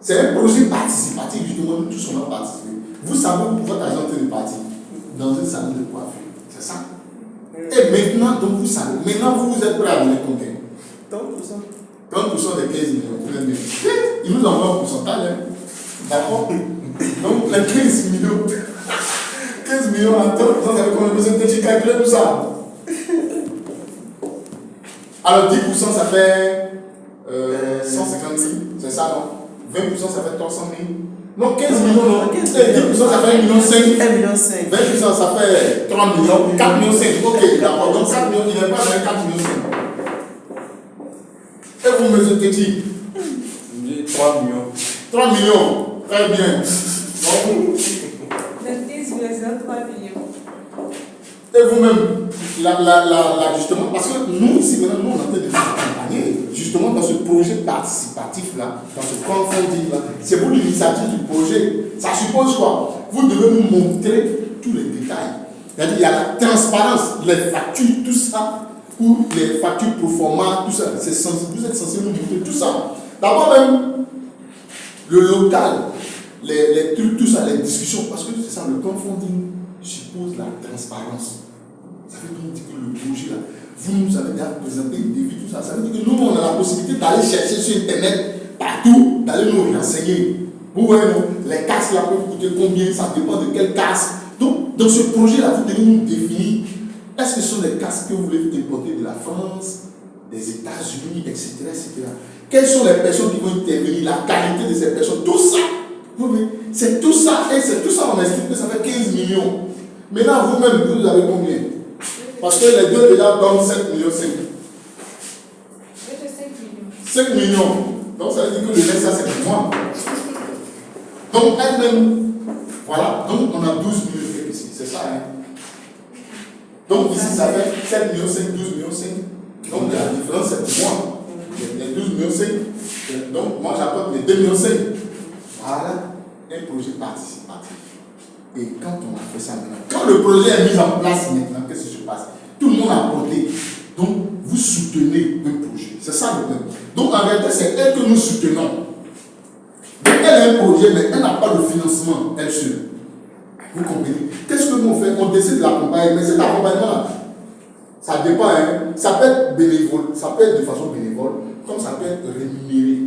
A: c'est un projet participatif. Justement, nous tous, on va participer. Vous savez où votre argent est parti? Dans un salon de coiffure. C'est ça. Et maintenant, donc vous savez, maintenant, vous êtes prêt à donner combien?
B: 30%.
A: 30% des 15 millions. Vous êtes bien. Il nous envoie un pourcentage. Hein. D'accord? Donc, les 15 millions. 15 millions à 30%, ça veut combien? Vous êtes petit calculé tout ça. Alors 10% ça fait 150 000, c'est ça non? 20% ça fait 300 000. Non, 15 millions non. 10% ça fait 1,5 million.
B: 1,5 million.
A: 20% ça fait 3 millions. 4,5 millions. Ok, d'accord. Donc 4 millions, il n'est pas dans 4,5 millions. Et vous, monsieur Petit?
C: 3 millions.
A: 3 millions. Très bien. Donc,
D: Le 10 millions, c'est 3 millions.
A: et vous-même, justement, parce que nous, ici, maintenant, nous, on est en train de vous accompagner, justement, dans ce projet participatif-là, dans ce crowdfunding-là. C'est pour l'initiative du projet. Ça suppose quoi? Vous devez nous montrer tous les détails. C'est-à-dire, il y a la transparence, les factures, tout ça, ou les factures pro forma, tout ça. Vous êtes censé nous montrer tout ça. D'abord, même, le local, les trucs, tout ça, les discussions, parce que c'est ça, le crowdfunding suppose la transparence. Ça veut donc dire que le projet là, vous nous avez déjà présenté une défi, tout ça. Ça veut dire que nous, on a la possibilité d'aller chercher sur Internet, partout, d'aller nous renseigner. Vous voyez, les casques là peuvent coûter combien, ça dépend de quel casque. Donc, dans ce projet là, vous devez nous définir est-ce que ce sont les casques que vous voulez importer de la France, des États-Unis, etc., etc. Quelles sont les personnes qui vont intervenir, la qualité de ces personnes, tout ça. Vous voyez, c'est tout ça, et c'est tout ça, on estime que ça fait 15 millions. Maintenant, vous-même, vous avez combien? Parce que les deux déjà donnent 5 millions 5.
D: J'ai 5 millions.
A: 5 millions. Donc ça veut dire que le reste, ça c'est pour moi. Donc elle-même, voilà, donc on a 12 millions ici, c'est ça. Hein? Donc ici ça fait 7 millions 5, 12 millions 5. Donc la différence c'est pour moi. Les 12 millions 5. Donc moi j'apporte les 2 millions 5. Voilà un projet participatif. Et quand on a fait ça maintenant, quand le projet est mis en place maintenant, qu'est-ce qui se passe? Tout le monde a apporté. Donc, vous soutenez un projet. C'est ça le problème. Donc, en réalité, c'est elle que nous soutenons. Donc, elle a un projet, mais elle n'a pas de financement, elle seule. Vous comprenez? Qu'est-ce que nous on fait? On décide de l'accompagner. Mais cet accompagnement-là, ça dépend. Hein? Ça peut être bénévole, ça peut être de façon bénévole, comme ça peut être rémunéré.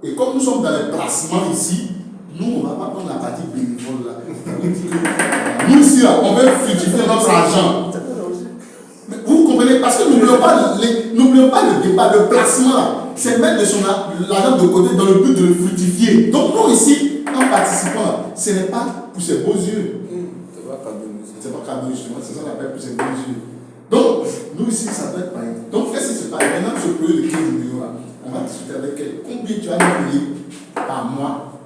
A: Et comme nous sommes dans les placements ici, nous, on ne va pas prendre la partie bénévole là. Nous ici, là, on veut fructifier notre argent. Mais vous comprenez? Parce que n'oublions pas le débat, le placement là. C'est mettre l'argent de côté dans le but de le fructifier. Donc nous ici, en participant, ce n'est pas pour ses beaux yeux.
C: C'est pas cadeau.
A: C'est pas cadeau justement, c'est ça qu'on appelle pour ses beaux yeux. Donc, nous ici, ça doit être pareil. Donc, qu'est-ce qui se passe? Maintenant, ce projet de 15 millions là, on va discuter avec elle. Combien tu vas nous payer par mois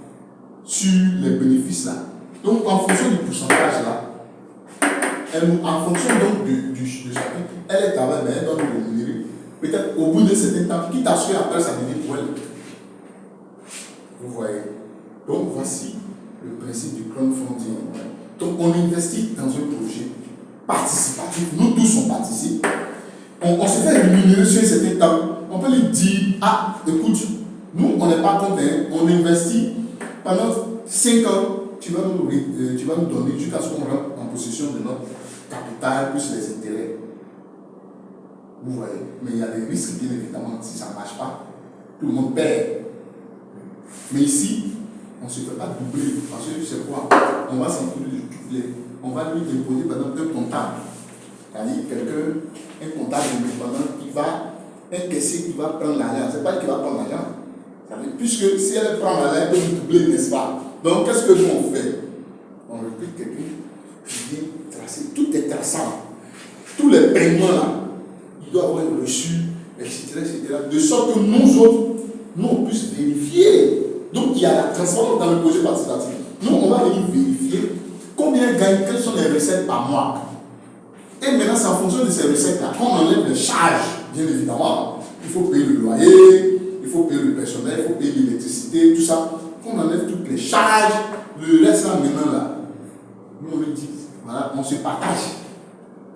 A: sur les bénéfices là? Donc, en fonction du pourcentage là, en fonction donc de chacun, elle travaille, mais elle doit nous rémunérer. Peut-être au bout de certain temps, quitte à ce qu'après ça devient pour elle. Vous voyez? Donc, voici le principe du crowdfunding. Donc, on investit dans un projet participatif. Nous tous, on participe. On se fait rémunérer sur un certain temps. On peut lui dire, ah, écoute, nous, on n'est pas content. On investit pendant 5 ans. Tu vas nous donner jusqu'à ce qu'on rentre en possession de notre capital plus les intérêts. Vous voyez? Mais il y a des risques, bien évidemment, si ça ne marche pas. Tout le monde perd. Mais ici, on ne se fait pas doubler. Parce que c'est quoi? On va s'entourer de toutes les. On va lui imposer par exemple un comptable. C'est-à-dire un comptable indépendant qui va encaisser, qui va prendre l'argent. Ce n'est pas lui qui va prendre l'argent. Puisque si elle prend l'argent, elle peut nous doubler, n'est-ce pas? Donc qu'est-ce que nous on fait? On recrute quelqu'un qui vient tracer. Tout est traçable. Tous les paiements là, il doit avoir reçu, etc., etc. De sorte que nous autres, nous on puisse vérifier. Donc il y a la transformation dans le projet participatif. Nous on va venir vérifier combien gagne, quelles sont les recettes par mois. Et maintenant c'est en fonction de ces recettes-là qu'on enlève les charges, bien évidemment. Il faut payer le loyer, il faut payer le personnel, il faut payer l'électricité, tout ça. Qu'on enlève toutes les charges, le reste là maintenant là. Nous on le dit, voilà, on se partage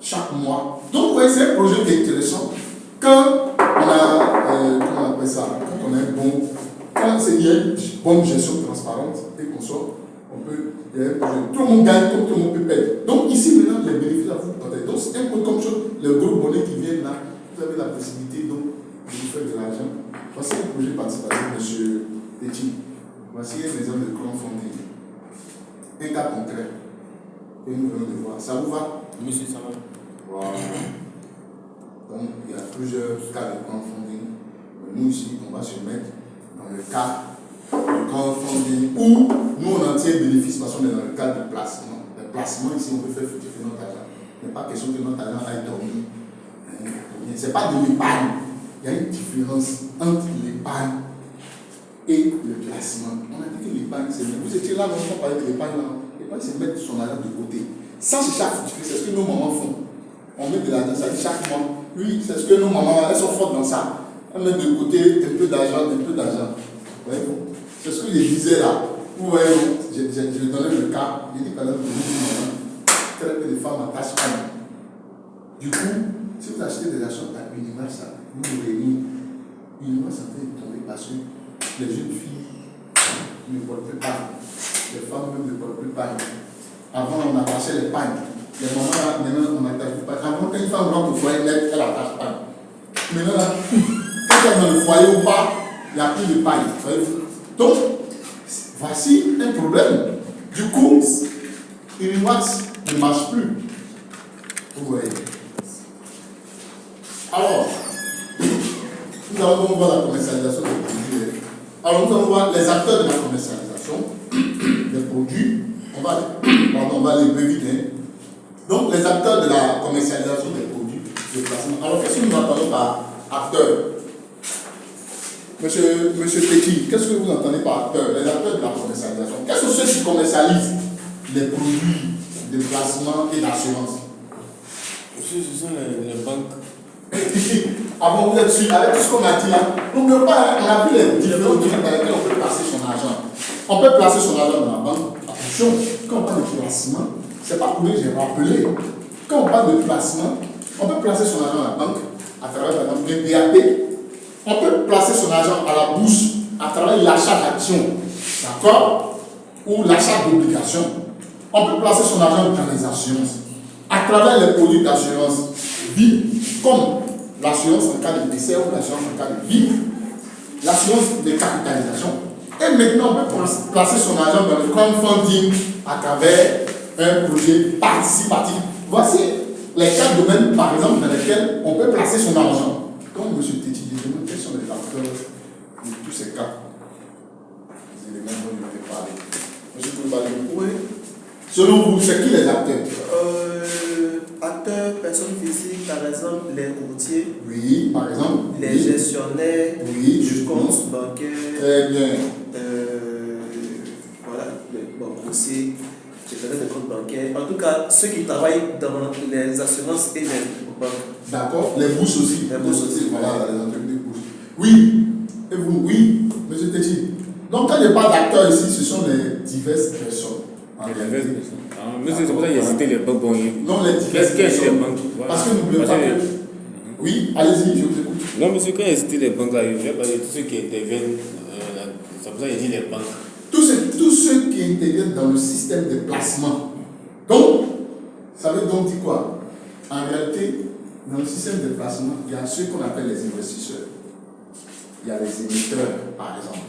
A: chaque mois. Donc vous voyez, c'est un projet qui est intéressant. Quand on a, comment on appelle ça, quand on a un bon, quand il y a une bonne gestion transparente et qu'on sort, on peut, il y a un projet. Tout le monde gagne comme tout le monde peut payer. Donc ici maintenant, les bénéfices à vous partagez. Donc c'est un peu comme ça, les gros bonnets qui viennent là, vous avez la possibilité donc de vous faire de l'argent. Voici un projet participatif, monsieur Petit. Voici un exemple de crowdfunding. Un cas concret. Et nous venons de voir. Ça vous va?
C: Monsieur, ça va.
A: Voilà. Donc, il y a plusieurs cas de crowdfunding. Nous, ici, on va se mettre dans le cas de crowdfunding où nous, on en tire bénéfice parce qu'on est dans le cas de placement. Le placement, ici, on peut faire fructifier notre argent. Il n'est pas question que notre argent aille dormir. Ce n'est pas de l'épargne. Il y a une différence entre l'épargne et le placement. On a dit que l'épargne, c'est bien. Vous étiez là, on parlait de l'épargne. L'épargne, c'est mettre son argent de côté. Sans chercher à fructifier, c'est ce que nos mamans font. On met de l'argent, ça dit chaque mois. Oui, c'est ce que nos mamans, elles sont fortes dans ça. Elles mettent de côté un peu d'argent, un peu d'argent. Voyez-vous? C'est ce que je disais là. Vous voyez, je donnais le cas. Je dis par exemple, très peu de femmes attachent pas. Du coup, si vous achetez des actions à Universal, vous vous réunissez. Universal est tombé parce que les jeunes filles ne portent plus pas. Les femmes même ne portent plus pas. Avant, on attachait les pagnes. Les mamans, là, maintenant, on n'attache plus pas. Avant, quand une femme rentre au foyer, elle attache pas. Maintenant, là, quand elle est dans le foyer ou pas, il n'y a plus de paille. Donc, voici un problème. Du coup, Unimax ne marche plus. Vous voyez. Alors, nous allons donc voir la commercialisation des produits. Alors, nous allons voir les acteurs de la commercialisation des produits. On va les vite. Donc, les acteurs de la commercialisation des produits de placement. Alors, qu'est-ce que nous entendons par acteurs? Monsieur Petit, qu'est-ce que vous entendez par acteurs? Les acteurs de la commercialisation. Quels sont ceux qui commercialisent les produits de placement et d'assurance?
C: Ce sont les banques.
A: Avant, vous êtes sûr, avec tout ce qu'on a dit là, on a vu les différents domaines dans lesquels on peut placer son argent. On peut placer son argent dans la banque. Attention, quand on parle de placement, c'est pas pour que j'ai rappelé. Quand on parle de placement, on peut placer son argent à la banque à travers par exemple le BAP. On peut placer son argent à la bourse à travers l'achat d'actions, d'accord, ou l'achat d'obligations. On peut placer son argent dans les assurances à travers les produits d'assurance vie, comme l'assurance en cas de décès ou l'assurance en cas de vie, l'assurance de capitalisation. Et maintenant, on peut placer son argent dans le crowdfunding à travers un projet participatif. Voici les 4 domaines, par exemple, dans lesquels on peut placer son argent. Comme M. Téti dit, quels sont les acteurs de tous ces cas? Les éléments dont je vais parler. M. Koulibaly, oui. Selon vous, c'est qui les acteurs?
B: Acteurs, personnes physiques, par exemple les courtiers,
A: Oui, par exemple.
B: les
A: Oui.
B: gestionnaires
A: Oui,
B: du
A: justement.
B: compte bancaire,
A: Très bien.
B: voilà, aussi, gestionnaires de compte bancaire. En tout cas, ceux qui travaillent dans les assurances et les banques.
A: D'accord. Les bourses aussi.
B: Les bourses aussi.
A: Voilà, les entreprises de bourse. Oui. Et vous, oui, monsieur Téti. Donc, quand il n'y a pas d'acteurs ici, ce sont les diverses personnes. En réalité.
C: Monsieur, c'est pour ça que j'ai cité les banques.
A: Non, les diverses
C: Qu'est-ce que les
A: personnes.
C: banques?
A: Parce que n'oubliez pas que. Oui, allez-y, je vous écoute.
C: Non, monsieur, quand j'ai cité les banques, là, je vais parler de tous ceux qui interviennent. C'est pour ça que j'ai dit les banques.
A: Tous ceux qui interviennent dans le système de placement. Donc, ça veut donc dire quoi? En réalité, dans le système de placement, il y a ceux qu'on appelle les investisseurs. Il y a les émetteurs, par exemple.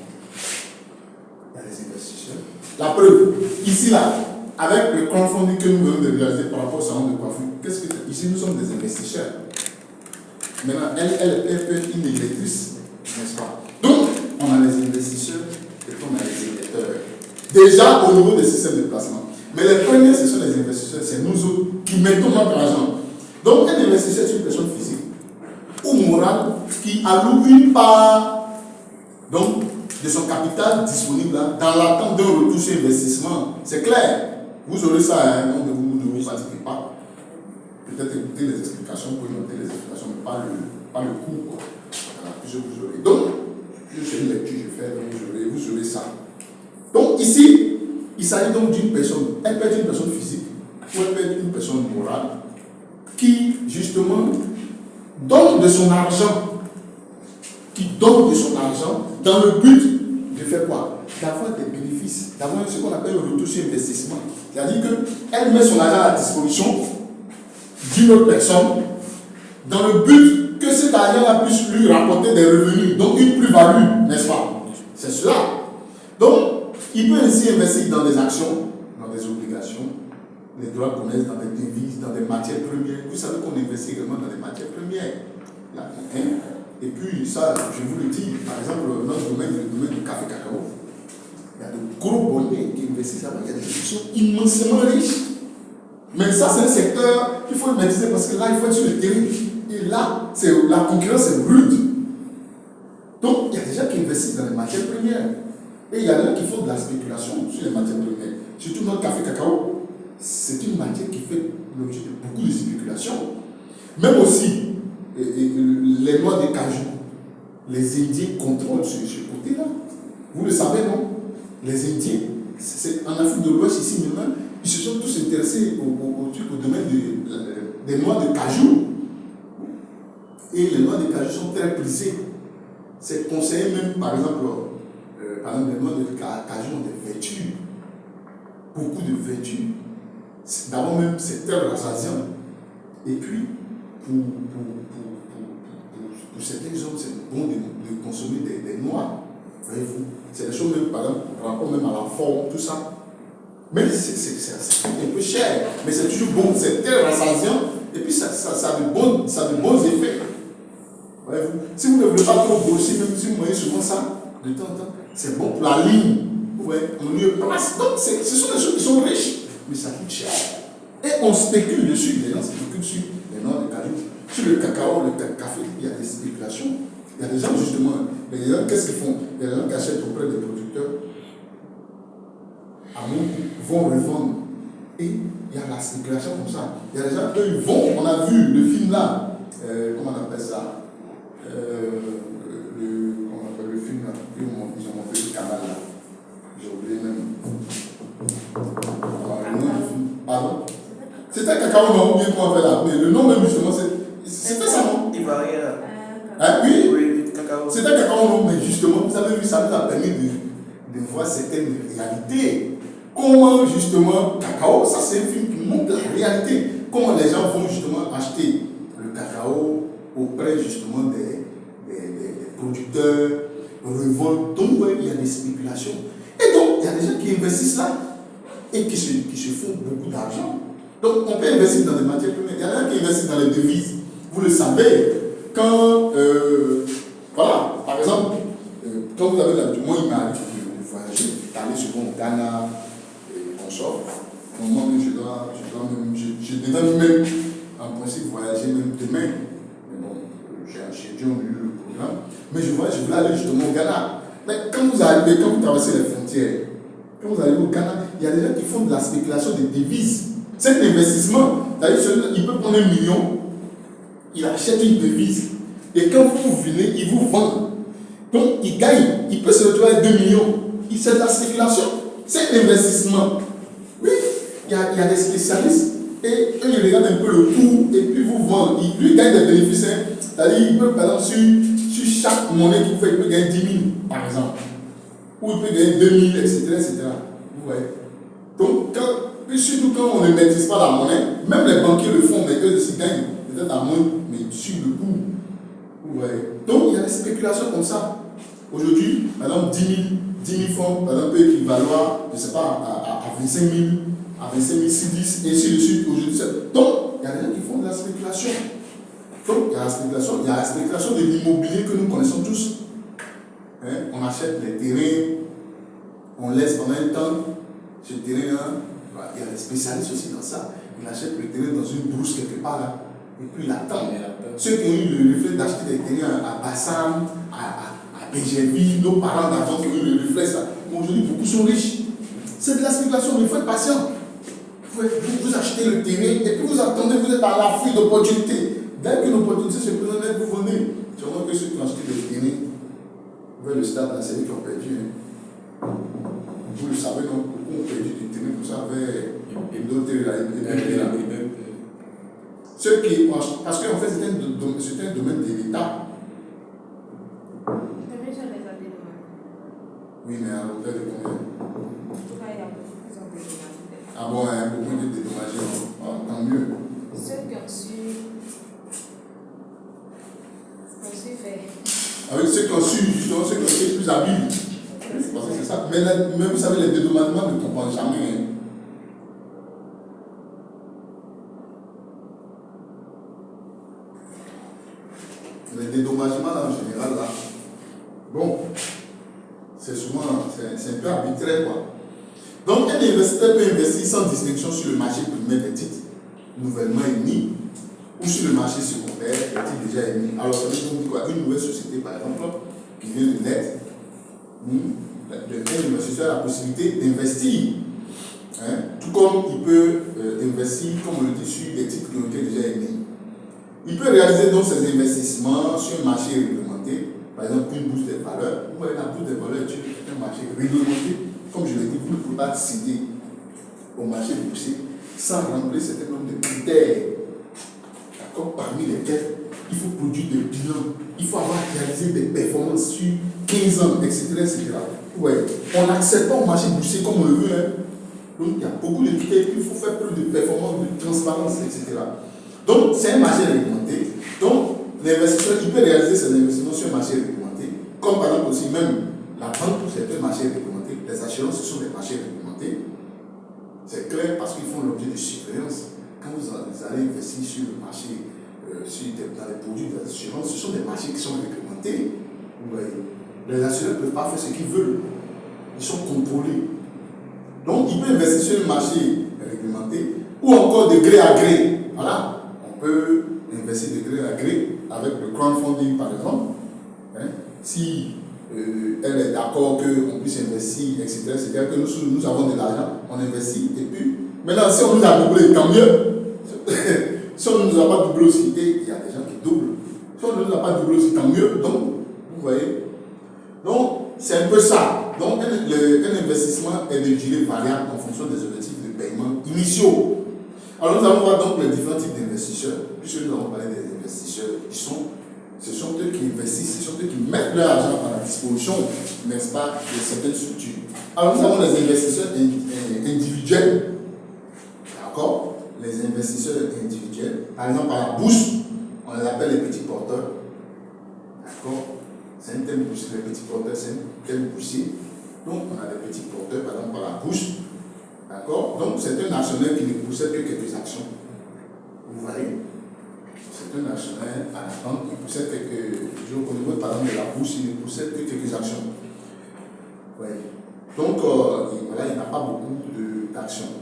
A: Il y a les investisseurs. La preuve, ici, là, avec le crowdfunding que nous venons de réaliser par rapport au salon de coiffure, qu'est-ce que ici, nous sommes des investisseurs. Maintenant, elle peut être une électrice, n'est-ce pas? Donc, on a les investisseurs et on a les émetteurs. Déjà au niveau des systèmes de placement. Mais les premiers, ce sont les investisseurs, c'est nous autres qui mettons notre argent. Donc, un investisseur, c'est une personne physique ou morale qui alloue une part donc, de son capital disponible là, dans l'attente d'un retour sur investissement. C'est clair. Vous aurez ça, hein, donc vous ne vous fatiguez pas. Peut-être écouter les explications, vous pouvez noter les explications, mais pas le cours. Voilà, je vous aurez. Donc, c'est une lecture que je fais, donc vous aurez ça. Donc, ici, il s'agit donc d'une personne, elle peut être une personne physique, ou elle peut être une personne morale, qui, justement, donne de son argent, dans le but de faire quoi? D'avoir des bénéfices, d'avoir ce qu'on appelle le retour sur investissement. C'est-à-dire qu'elle met son argent à la disposition d'une autre personne, dans le but que cet argent-là puisse lui rapporter des revenus, donc une plus-value, n'est-ce pas? C'est cela. Donc, il peut ainsi investir dans des actions, dans des obligations, les droits de commerce, dans des devises, dans des matières premières. Vous savez qu'on investit également dans des matières premières. Là, hein? Et puis, ça, je vous le dis, par exemple, notre domaine, le domaine du café cacao, il y a de gros bonnets qui investissent là-bas, il y a des gens qui sont immensément riches. Mais ça, c'est un secteur qu'il faut maîtriser parce que là, il faut être sur le terrain. Et là, la concurrence est rude. Donc, il y a des gens qui investissent dans les matières premières. Et il y a des gens qui font de la spéculation sur les matières premières. Surtout notre café cacao, c'est une matière qui fait l'objet de beaucoup de spéculation. Même aussi, les noix de cajou. Les Indiens contrôlent ce côté-là. Vous le savez, non? Les Indiens, en Afrique de l'Ouest, ici maintenant, ils se sont tous intéressés au domaine des noix de cajou. Et les noix de cajou sont très prisées. C'est conseillé même, par exemple, les noix de cajou ont des vertus. Beaucoup de vertus. D'abord même, c'est très rassasiant. Et puis, pour certains hommes, c'est bon de consommer des noix. Voyez-vous, c'est des choses même, par exemple, par rapport même à la forme, tout ça. Mais c'est un peu cher, mais c'est toujours bon, c'est très rassasiant, et puis ça a de bons effets. Voyez-vous, si vous ne voulez pas trop grossir, même si vous voyez souvent ça, de temps en temps, c'est bon pour la ligne. Vous voyez, on lui place. Donc, ce sont des choses qui sont riches, mais ça coûte cher. Et on spécule dessus, les gens spéculent sur les noix de cajou. Sur le cacao, le café, il y a des spéculations. Il y a des gens, justement, mais les gens, qu'est-ce qu'ils font? Il y a des gens qui achètent auprès des producteurs à mon goût, vont revendre. Et il y a la spéculation comme ça. Il y a des gens, eux, ils vont. On a vu le film là, comment on appelle ça? Comment on appelle le film là? Ils ont monté le canal là. J'ai oublié même. Pardon? C'était un cacao, non? Ou bien comment on fait là? Mais le nom même, justement, c'était ça, non?
B: Ivoirien là.
A: Hein? Oui?
B: Oui, cacao.
A: C'était un cacao, non? Mais justement, vous avez vu, ça nous a permis de voir certaines réalités. Comment, justement, cacao, ça c'est un film qui montre la réalité. Comment les gens vont justement acheter le cacao auprès, justement, des producteurs, revendent. Donc, ouais, il y a des spéculations. Et donc, il y a des gens qui investissent là et qui se font beaucoup d'argent. Donc, on peut investir dans des matières premières. Il y a des gens qui investissent dans les devises. Vous le savez, quand, voilà, par exemple, quand vous avez l'habitude, moi, il m'arrive de voyager, d'aller souvent au Ghana et consorts. Au moment où je devais même en principe voyager même demain. Mais bon, j'ai dû ennuyer le programme. Mais je voulais aller justement au Ghana. Mais quand vous arrivez, quand vous traversez les frontières, quand vous arrivez au Ghana, il y a des gens qui font de la spéculation des devises. C'est un investissement. C'est-à-dire, il peut prendre 1 million, il achète une devise. Et quand vous venez, il vous vend. Donc, il gagne. Il peut se retrouver avec 2 millions. C'est de la spéculation. C'est un investissement. Oui, il y a des spécialistes. Et eux, ils regardent un peu le coût et puis vous vendent. Lui, il gagne des bénéfices. C'est-à-dire, il peut, par exemple, sur chaque monnaie qu'il fait, il peut gagner 10 000, par exemple. Ou il peut gagner 2 000, etc. Vous voyez. Donc, surtout quand on ne maîtrise pas la monnaie, même les banquiers le font, mais eux aussi gagnent. Peut-être à moins, mais sur le coup. Vous voyez. Donc, il y a des spéculations comme ça. Aujourd'hui, par exemple, 10 000 francs, par exemple, peut équivaloir, je ne sais pas, à 25 000, à 25 000, 610, et ainsi de suite. Aujourd'hui, donc, il y a des gens qui font de la spéculation. Donc, il y a la spéculation de l'immobilier que nous connaissons tous. Hein? On achète les terrains, on laisse pendant un temps ce terrain-là. Il y a des spécialistes aussi dans ça. Ils achètent le terrain dans une brousse quelque part là. Et puis il attend. Ceux qui ont eu le reflet d'acheter des terrains à Bassam, à BGV, nos parents d'avant qui ont eu le reflet, ça. Aujourd'hui, beaucoup sont riches. C'est de la spéculation, mais il faut être patient. Vous achetez le terrain et puis vous attendez, vous êtes à l'affût d'opportunités. Dès qu'une opportunité se présente, vous vendez. Sûrement que ceux qui ont acheté des terrains vers le stade, là, c'est eux qui ont perdu. Hein. Vous le savez, donc, beaucoup ont perdu des terrains comme ça vers d'autres. Ceux qui, parce qu'en fait, c'était un domaine de l'État. Oui, mais à l'hôtel de combien? Ah bon, il y a beaucoup de dédommagements. Tant mieux.
D: Ceux qui ont su faire.
A: Avec ceux qui ont su, justement, ceux qui ont été plus habiles. Parce que c'est ça. Mais vous savez, les dédommagements ne compensent jamais. Hein. Les dédommagements, là, en général, là, bon, c'est souvent, c'est un peu arbitraire, quoi. Donc, un investisseur peut investir sans distinction sur le marché primaire des titres nouvellement émis ou sur le marché secondaire des titres déjà émis. Alors, ça veut dire quoi? Une nouvelle société, par exemple, qui vient de naître, un investisseur a la possibilité d'investir. Hein? Tout comme il peut investir, comme on le dit, sur des titres qui ont été déjà émis. Il peut réaliser donc ses investissements sur un marché réglementé, par exemple une bourse des valeurs. Vous voyez, la bourse des valeurs est un marché réglementé. Comme je l'ai dit, vous ne pouvez pas accéder au marché boursier sans remplir un certain nombre de critères. D'accord? Parmi lesquels il faut produire des bilans, il faut avoir réalisé des performances sur 15 ans, etc. Ouais. On n'accède pas au marché boursier comme on le veut. Hein. Donc il y a beaucoup de critères, il faut faire plus de performance, de transparence, etc. Donc c'est un marché réglementé. Donc l'investisseur, il peut réaliser ses investissements sur un marché réglementé, comme par exemple aussi même la banque, c'est un marché réglementé. Les assurances, ce sont des marchés réglementés. C'est clair parce qu'ils font l'objet de surveillance. Quand vous allez investir sur le marché, dans les produits d'assurance, ce sont des marchés qui sont réglementés. Vous voyez. Les assureurs ne peuvent pas faire ce qu'ils veulent. Ils sont contrôlés. Donc, ils peuvent investir sur le marché réglementé ou encore de gré à gré. Voilà. On peut investir de gré à gré avec le crowdfunding, par exemple. Hein? Si elle est d'accord qu'on puisse investir, etc. C'est-à-dire que nous avons de l'argent, on investit, et puis, maintenant, si on nous a doublé, tant mieux. Si on ne nous a pas doublé aussi, et il y a des gens qui doublent. Si on ne nous a pas doublé aussi, tant mieux. Donc, vous voyez. Donc, c'est un peu ça. Donc, un investissement est de durée variable en fonction des objectifs de paiement initiaux. Alors, nous allons voir donc les différents types d'investisseurs. Puisque nous avons parlé des investisseurs ce sont eux qui investissent, ce sont eux qui mettent leur argent à la disposition, n'est-ce pas, de certaines structures. Alors nous avons les investisseurs individuels, d'accord? Les investisseurs individuels, par exemple à la bourse, on les appelle les petits porteurs, d'accord? C'est un thème boursier, les petits porteurs, c'est un thème boursier. Donc on a des petits porteurs, par exemple à la bourse, d'accord? Donc c'est un actionnaire qui ne possède que quelques actions. Vous voyez? C'est un actionnaire à la banque qui possède au niveau par exemple de la bourse, il ne possède que quelques actions. Ouais. Donc, voilà, il n'a pas beaucoup d'actions.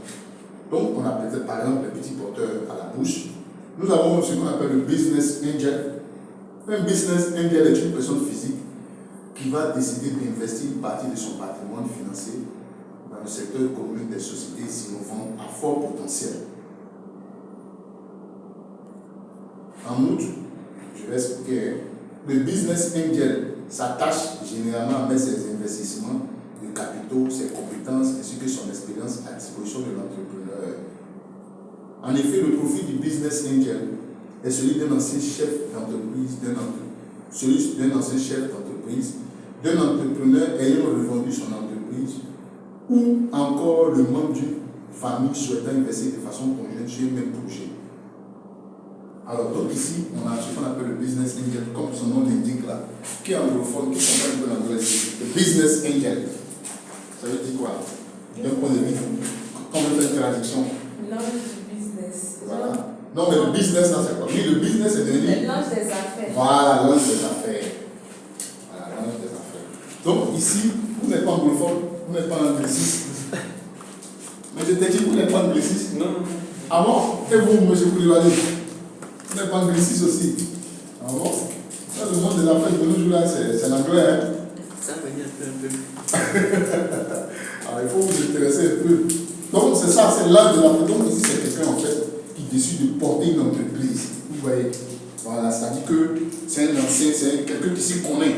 A: Donc, on a peut-être par exemple les petits porteurs à la bourse, Nous avons ce qu'on appelle le business angel. Un business angel est une personne physique qui va décider d'investir une partie de son patrimoine financier dans le secteur économique des sociétés innovantes à fort potentiel. En outre, je vais expliquer, le business angel s'attache généralement à mettre ses investissements de capitaux, ses compétences ainsi que son expérience à disposition de l'entrepreneur. En effet, le profil du business angel est celui d'un ancien chef d'entreprise, d'un entrepreneur ayant revendu son entreprise ou encore le membre d'une famille souhaitant investir de façon conjointe sur un même projet. Alors, donc ici, on a ce qu'on appelle le business angel, comme son nom l'indique là, qui est anglophone, qui comprend un peu l'anglais. Le business angel, ça veut dire quoi? D'un point de vue, quand on fait une traduction.
D: L'ange du business.
A: Voilà. Non, mais le business, là, c'est quoi? Oui, le business est devenu.
D: L'ange des affaires.
A: Voilà, l'ange des affaires. Voilà, l'ange des affaires. Donc, ici, vous n'êtes pas anglophone, vous n'êtes pas angliciste. Mais je t'ai dit, vous n'êtes pas angliciste.
C: Non.
A: Ah bon? Et vous, monsieur Koulibaly? Vous n'êtes pas angliciste aussi. Ah bon? Là, le monde des affaires de nos jours, là, c'est l'anglais, hein?
B: Ça venait un peu.
A: Alors, il faut vous intéresser un peu. Donc, c'est ça, c'est l'art de la. Donc, ici, c'est quelqu'un, en fait, qui décide de porter une entreprise. Vous voyez? Voilà, c'est-à-dire que c'est un ancien, c'est quelqu'un qui s'y connaît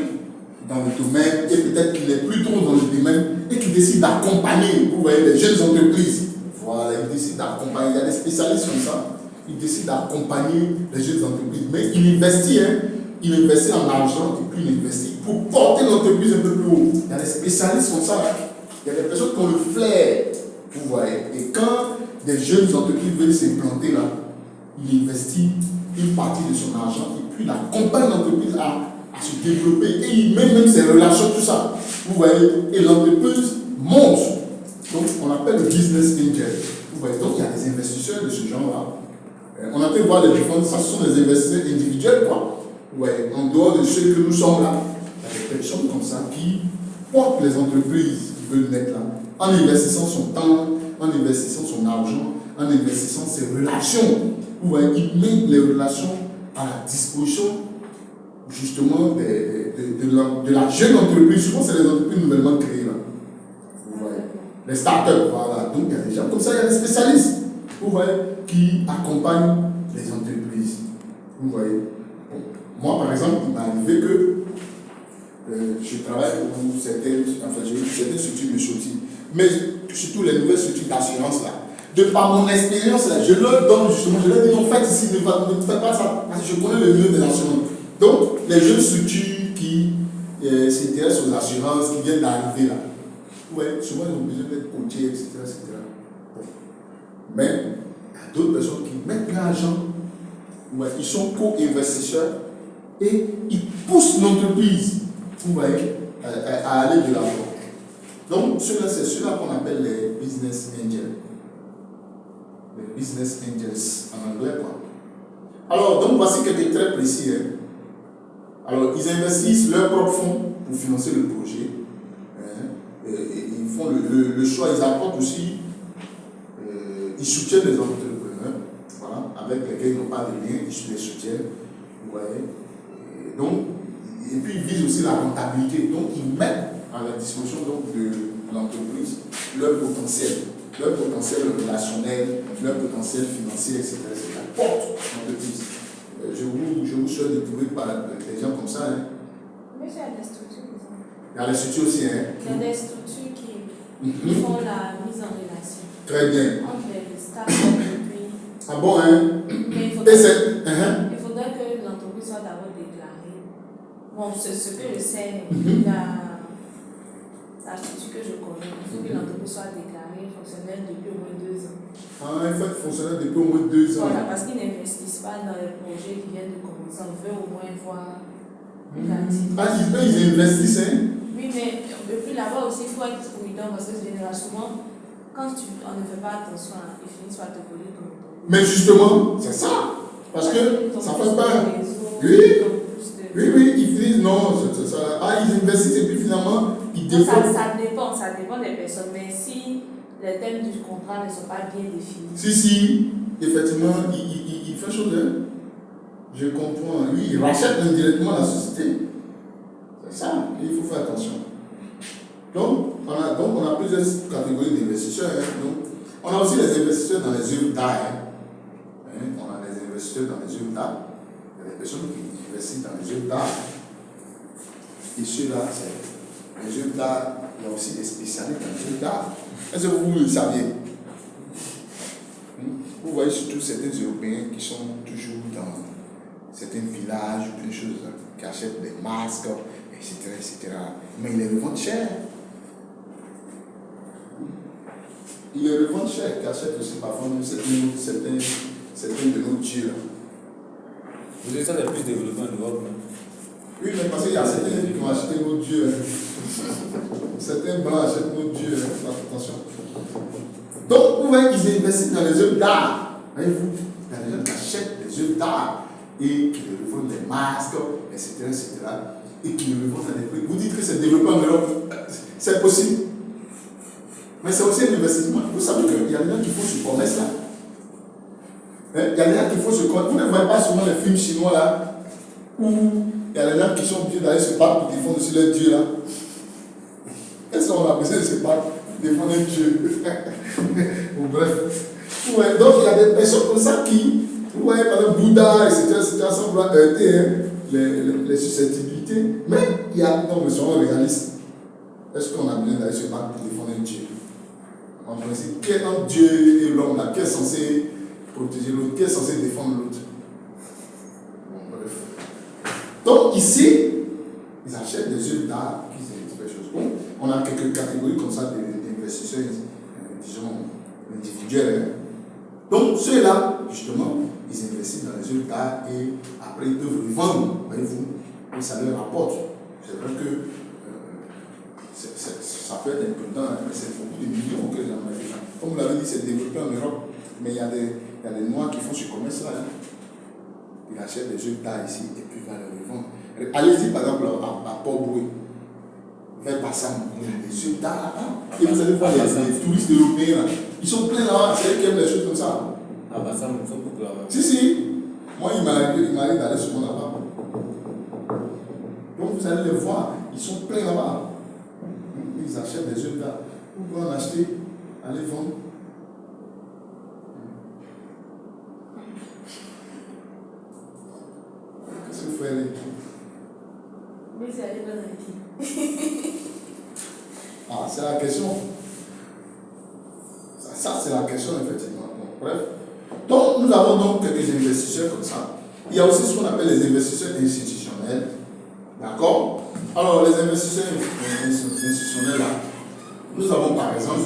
A: dans le domaine et peut-être qu'il est plus trop dans le domaine et qui décide d'accompagner, vous voyez, les jeunes entreprises. Voilà, il décide d'accompagner. Il y a des spécialistes comme ça. Il décide d'accompagner les jeunes entreprises. Mais il investit, hein. Il investit en argent et puis il investit pour porter l'entreprise un peu plus haut. Il y a des spécialistes comme ça. Hein. Il y a des personnes qui ont le flair. Vous voyez. Et quand des jeunes entreprises veulent s'implanter là, il investit une partie de son argent et puis il accompagne l'entreprise à se développer et il met même ses relations, tout ça. Vous voyez. Et l'entreprise monte. Donc on appelle le business angel. Vous voyez. Donc il y a des investisseurs de ce genre-là. On a pu voir les différentes, ça ce sont des investisseurs individuels, quoi. Ouais, en dehors de ceux que nous sommes là, il y a des personnes comme ça qui portent les entreprises qui veulent naître là, en investissant son temps, en investissant son argent, en investissant ses relations. Vous voyez, il met les relations à la disposition justement de la jeune entreprise. Souvent, c'est les entreprises nouvellement créées là. Vous voyez, les startups, voilà. Donc, il y a des gens comme ça, il y a des spécialistes. Vous voyez, qui accompagnent les entreprises. Vous voyez. Bon. Moi, par exemple, il m'est arrivé que je travaille pour certaines structures de shooting, mais surtout les nouvelles structures d'assurance là. De par mon expérience là, je leur donne justement, je leur dis en fait ici, ne faites pas ça, parce que je connais le milieu des assurances. Donc, les jeunes structures qui s'intéressent aux assurances, qui viennent d'arriver là, ouais, souvent ils ont besoin d'être coachés, etc. Mais il y a d'autres personnes qui mettent l'argent, ouais, ils sont co-investisseurs et ils poussent l'entreprise, vous voyez, à aller de l'avant. Donc, c'est ceux-là qu'on appelle les business angels. Les business angels en anglais, quoi. Alors, donc voici quelque chose de très précis. Hein. Alors, ils investissent leurs propres fonds pour financer le projet. Hein. Et ils font le choix, ils apportent aussi. Ils soutiennent les entrepreneurs, voilà, avec lesquels ils n'ont pas de lien, ils les soutiennent, vous voyez. Et puis ils visent aussi la rentabilité, donc ils mettent à la disposition donc, de l'entreprise leur potentiel relationnel, leur potentiel financier, etc. Porte l'entreprise. Je vous souhaite de trouver des gens comme ça. Hein.
D: Mais il y a des structures.
A: Il y a des structures aussi. Hein.
D: Il y a des structures qui font la mise en relation.
A: Très bien.
D: Entre les stars et puis.
A: Ah bon, hein?
D: Mais il faudrait que l'entreprise soit d'abord déclarée. Bon, ce que je sais, la structure que je connais, il faut que l'entreprise soit déclarée fonctionnaire depuis au moins 2 ans.
A: Ah, il faut être fonctionnaire depuis au moins 2 ans.
D: Voilà, parce qu'ils n'investissent pas dans les projets qui viennent de commencer. On veut au moins voir une activité.
A: Ah, ils investissent, hein?
D: Oui, mais puis là-bas aussi, il faut être prudent parce que souvent, quand on ne fait pas attention, ils finissent par te voler ton temps.
A: Mais justement, c'est ça. Parce que ça fait pas. Oui, ils finissent, non, c'est ça. Ah, ils investissent et puis finalement, ils développent.
D: Ça dépend des personnes. Mais si les thèmes du contrat ne sont pas bien définis.
A: Si, effectivement, il fait chose. Hein. Je comprends. Lui, il rachète indirectement la société. C'est ça, il faut faire attention. Donc, on a plusieurs catégories d'investisseurs. Hein. Donc, on a aussi les investisseurs dans les œuvres d'art. Hein. On a les investisseurs dans les œuvres d'art. Il y a des personnes qui investissent dans les œuvres d'art. Et ceux-là, c'est les œuvres d'art. Il y a aussi des spécialistes dans les œuvres d'art. Est-ce que vous le saviez? Vous voyez surtout certains Européens qui sont toujours dans certains villages ou plein de choses, qui achètent des masques, etc. Mais ils les revendent cher. Ils les revendent cher, qui achètent aussi parfois même certains de nos dieux.
C: Vous avez ça le plus développé en Europe, non?
A: Oui, mais parce qu'il y a certains qui ont acheté nos dieux. Certains blancs achètent nos dieux. Attention. Donc, vous voyez, ils investissent dans les œuvres d'art. Voyez-vous, il y a des gens qui achètent des œuvres d'art et qui leur revendent des masques, etc. Et qui leur revendent à des prix. Vous dites que c'est développé en Europe, c'est possible. Mais c'est aussi un investissement. Vous savez qu'il y a des gens qui font ce commerce-là. Il y a des gens qui font ce commerce. Vous ne voyez pas souvent les films chinois là, où il y a des gens qui sont obligés d'aller se battre pour défendre sur leur Dieu là. Qu'est-ce qu'on a besoin de se battre pour défendre un Dieu? Bon, bref. Ouais, donc il y a des personnes comme ça qui, vous voyez, par exemple, Bouddha, etc., sans vouloir heurter les susceptibilités. Mais il y a, non, mais soyons réalistes. Est-ce qu'on a besoin d'aller se battre pour défendre un Dieu? En principe, quel Dieu est l'homme là? Qui est censé protéger l'autre? Qui est censé défendre l'autre? Bon, bref. Donc ici, ils achètent des œuvres d'art qui sont des choses. Bon, on a quelques catégories comme ça d'investisseurs, disons, individuels. Hein. Donc ceux-là, justement, ils investissent dans les œuvres d'art et après ils peuvent les vendre, voyez-vous, et ça leur rapporte. C'est vrai que ça peut être important, mais c'est beaucoup de millions que j'en ai. Comme vous l'avez dit, c'est développé en Europe, mais il y a des Noirs qui font ce commerce-là. Hein. Ils achètent des œuvres d'art ici et puis ils vont les revendre. Allez-y par exemple à Port-Boué, vers Bassam, il y a des œuvres d'art là-bas. Et vous allez voir les touristes européens là. Ils sont pleins là-bas, c'est eux qui aiment les choses comme ça.
C: Ah, Bassam, ils sont beaucoup là-bas.
A: Si. Moi, il m'arrive d'aller souvent là-bas. Donc vous allez les voir, ils sont pleins là-bas. Ils achètent des œuvres d'art. Vous pouvez en acheter, aller vendre. Qu'est-ce que vous faites?
D: Oui, c'est allé dans la vie.
A: Ah, c'est la question. Ça c'est la question, effectivement. Donc, bref. Donc, nous avons donc quelques investisseurs comme ça. Il y a aussi ce qu'on appelle les investisseurs institutionnels. D'accord? Alors, les investisseurs institutionnels, là, nous avons par exemple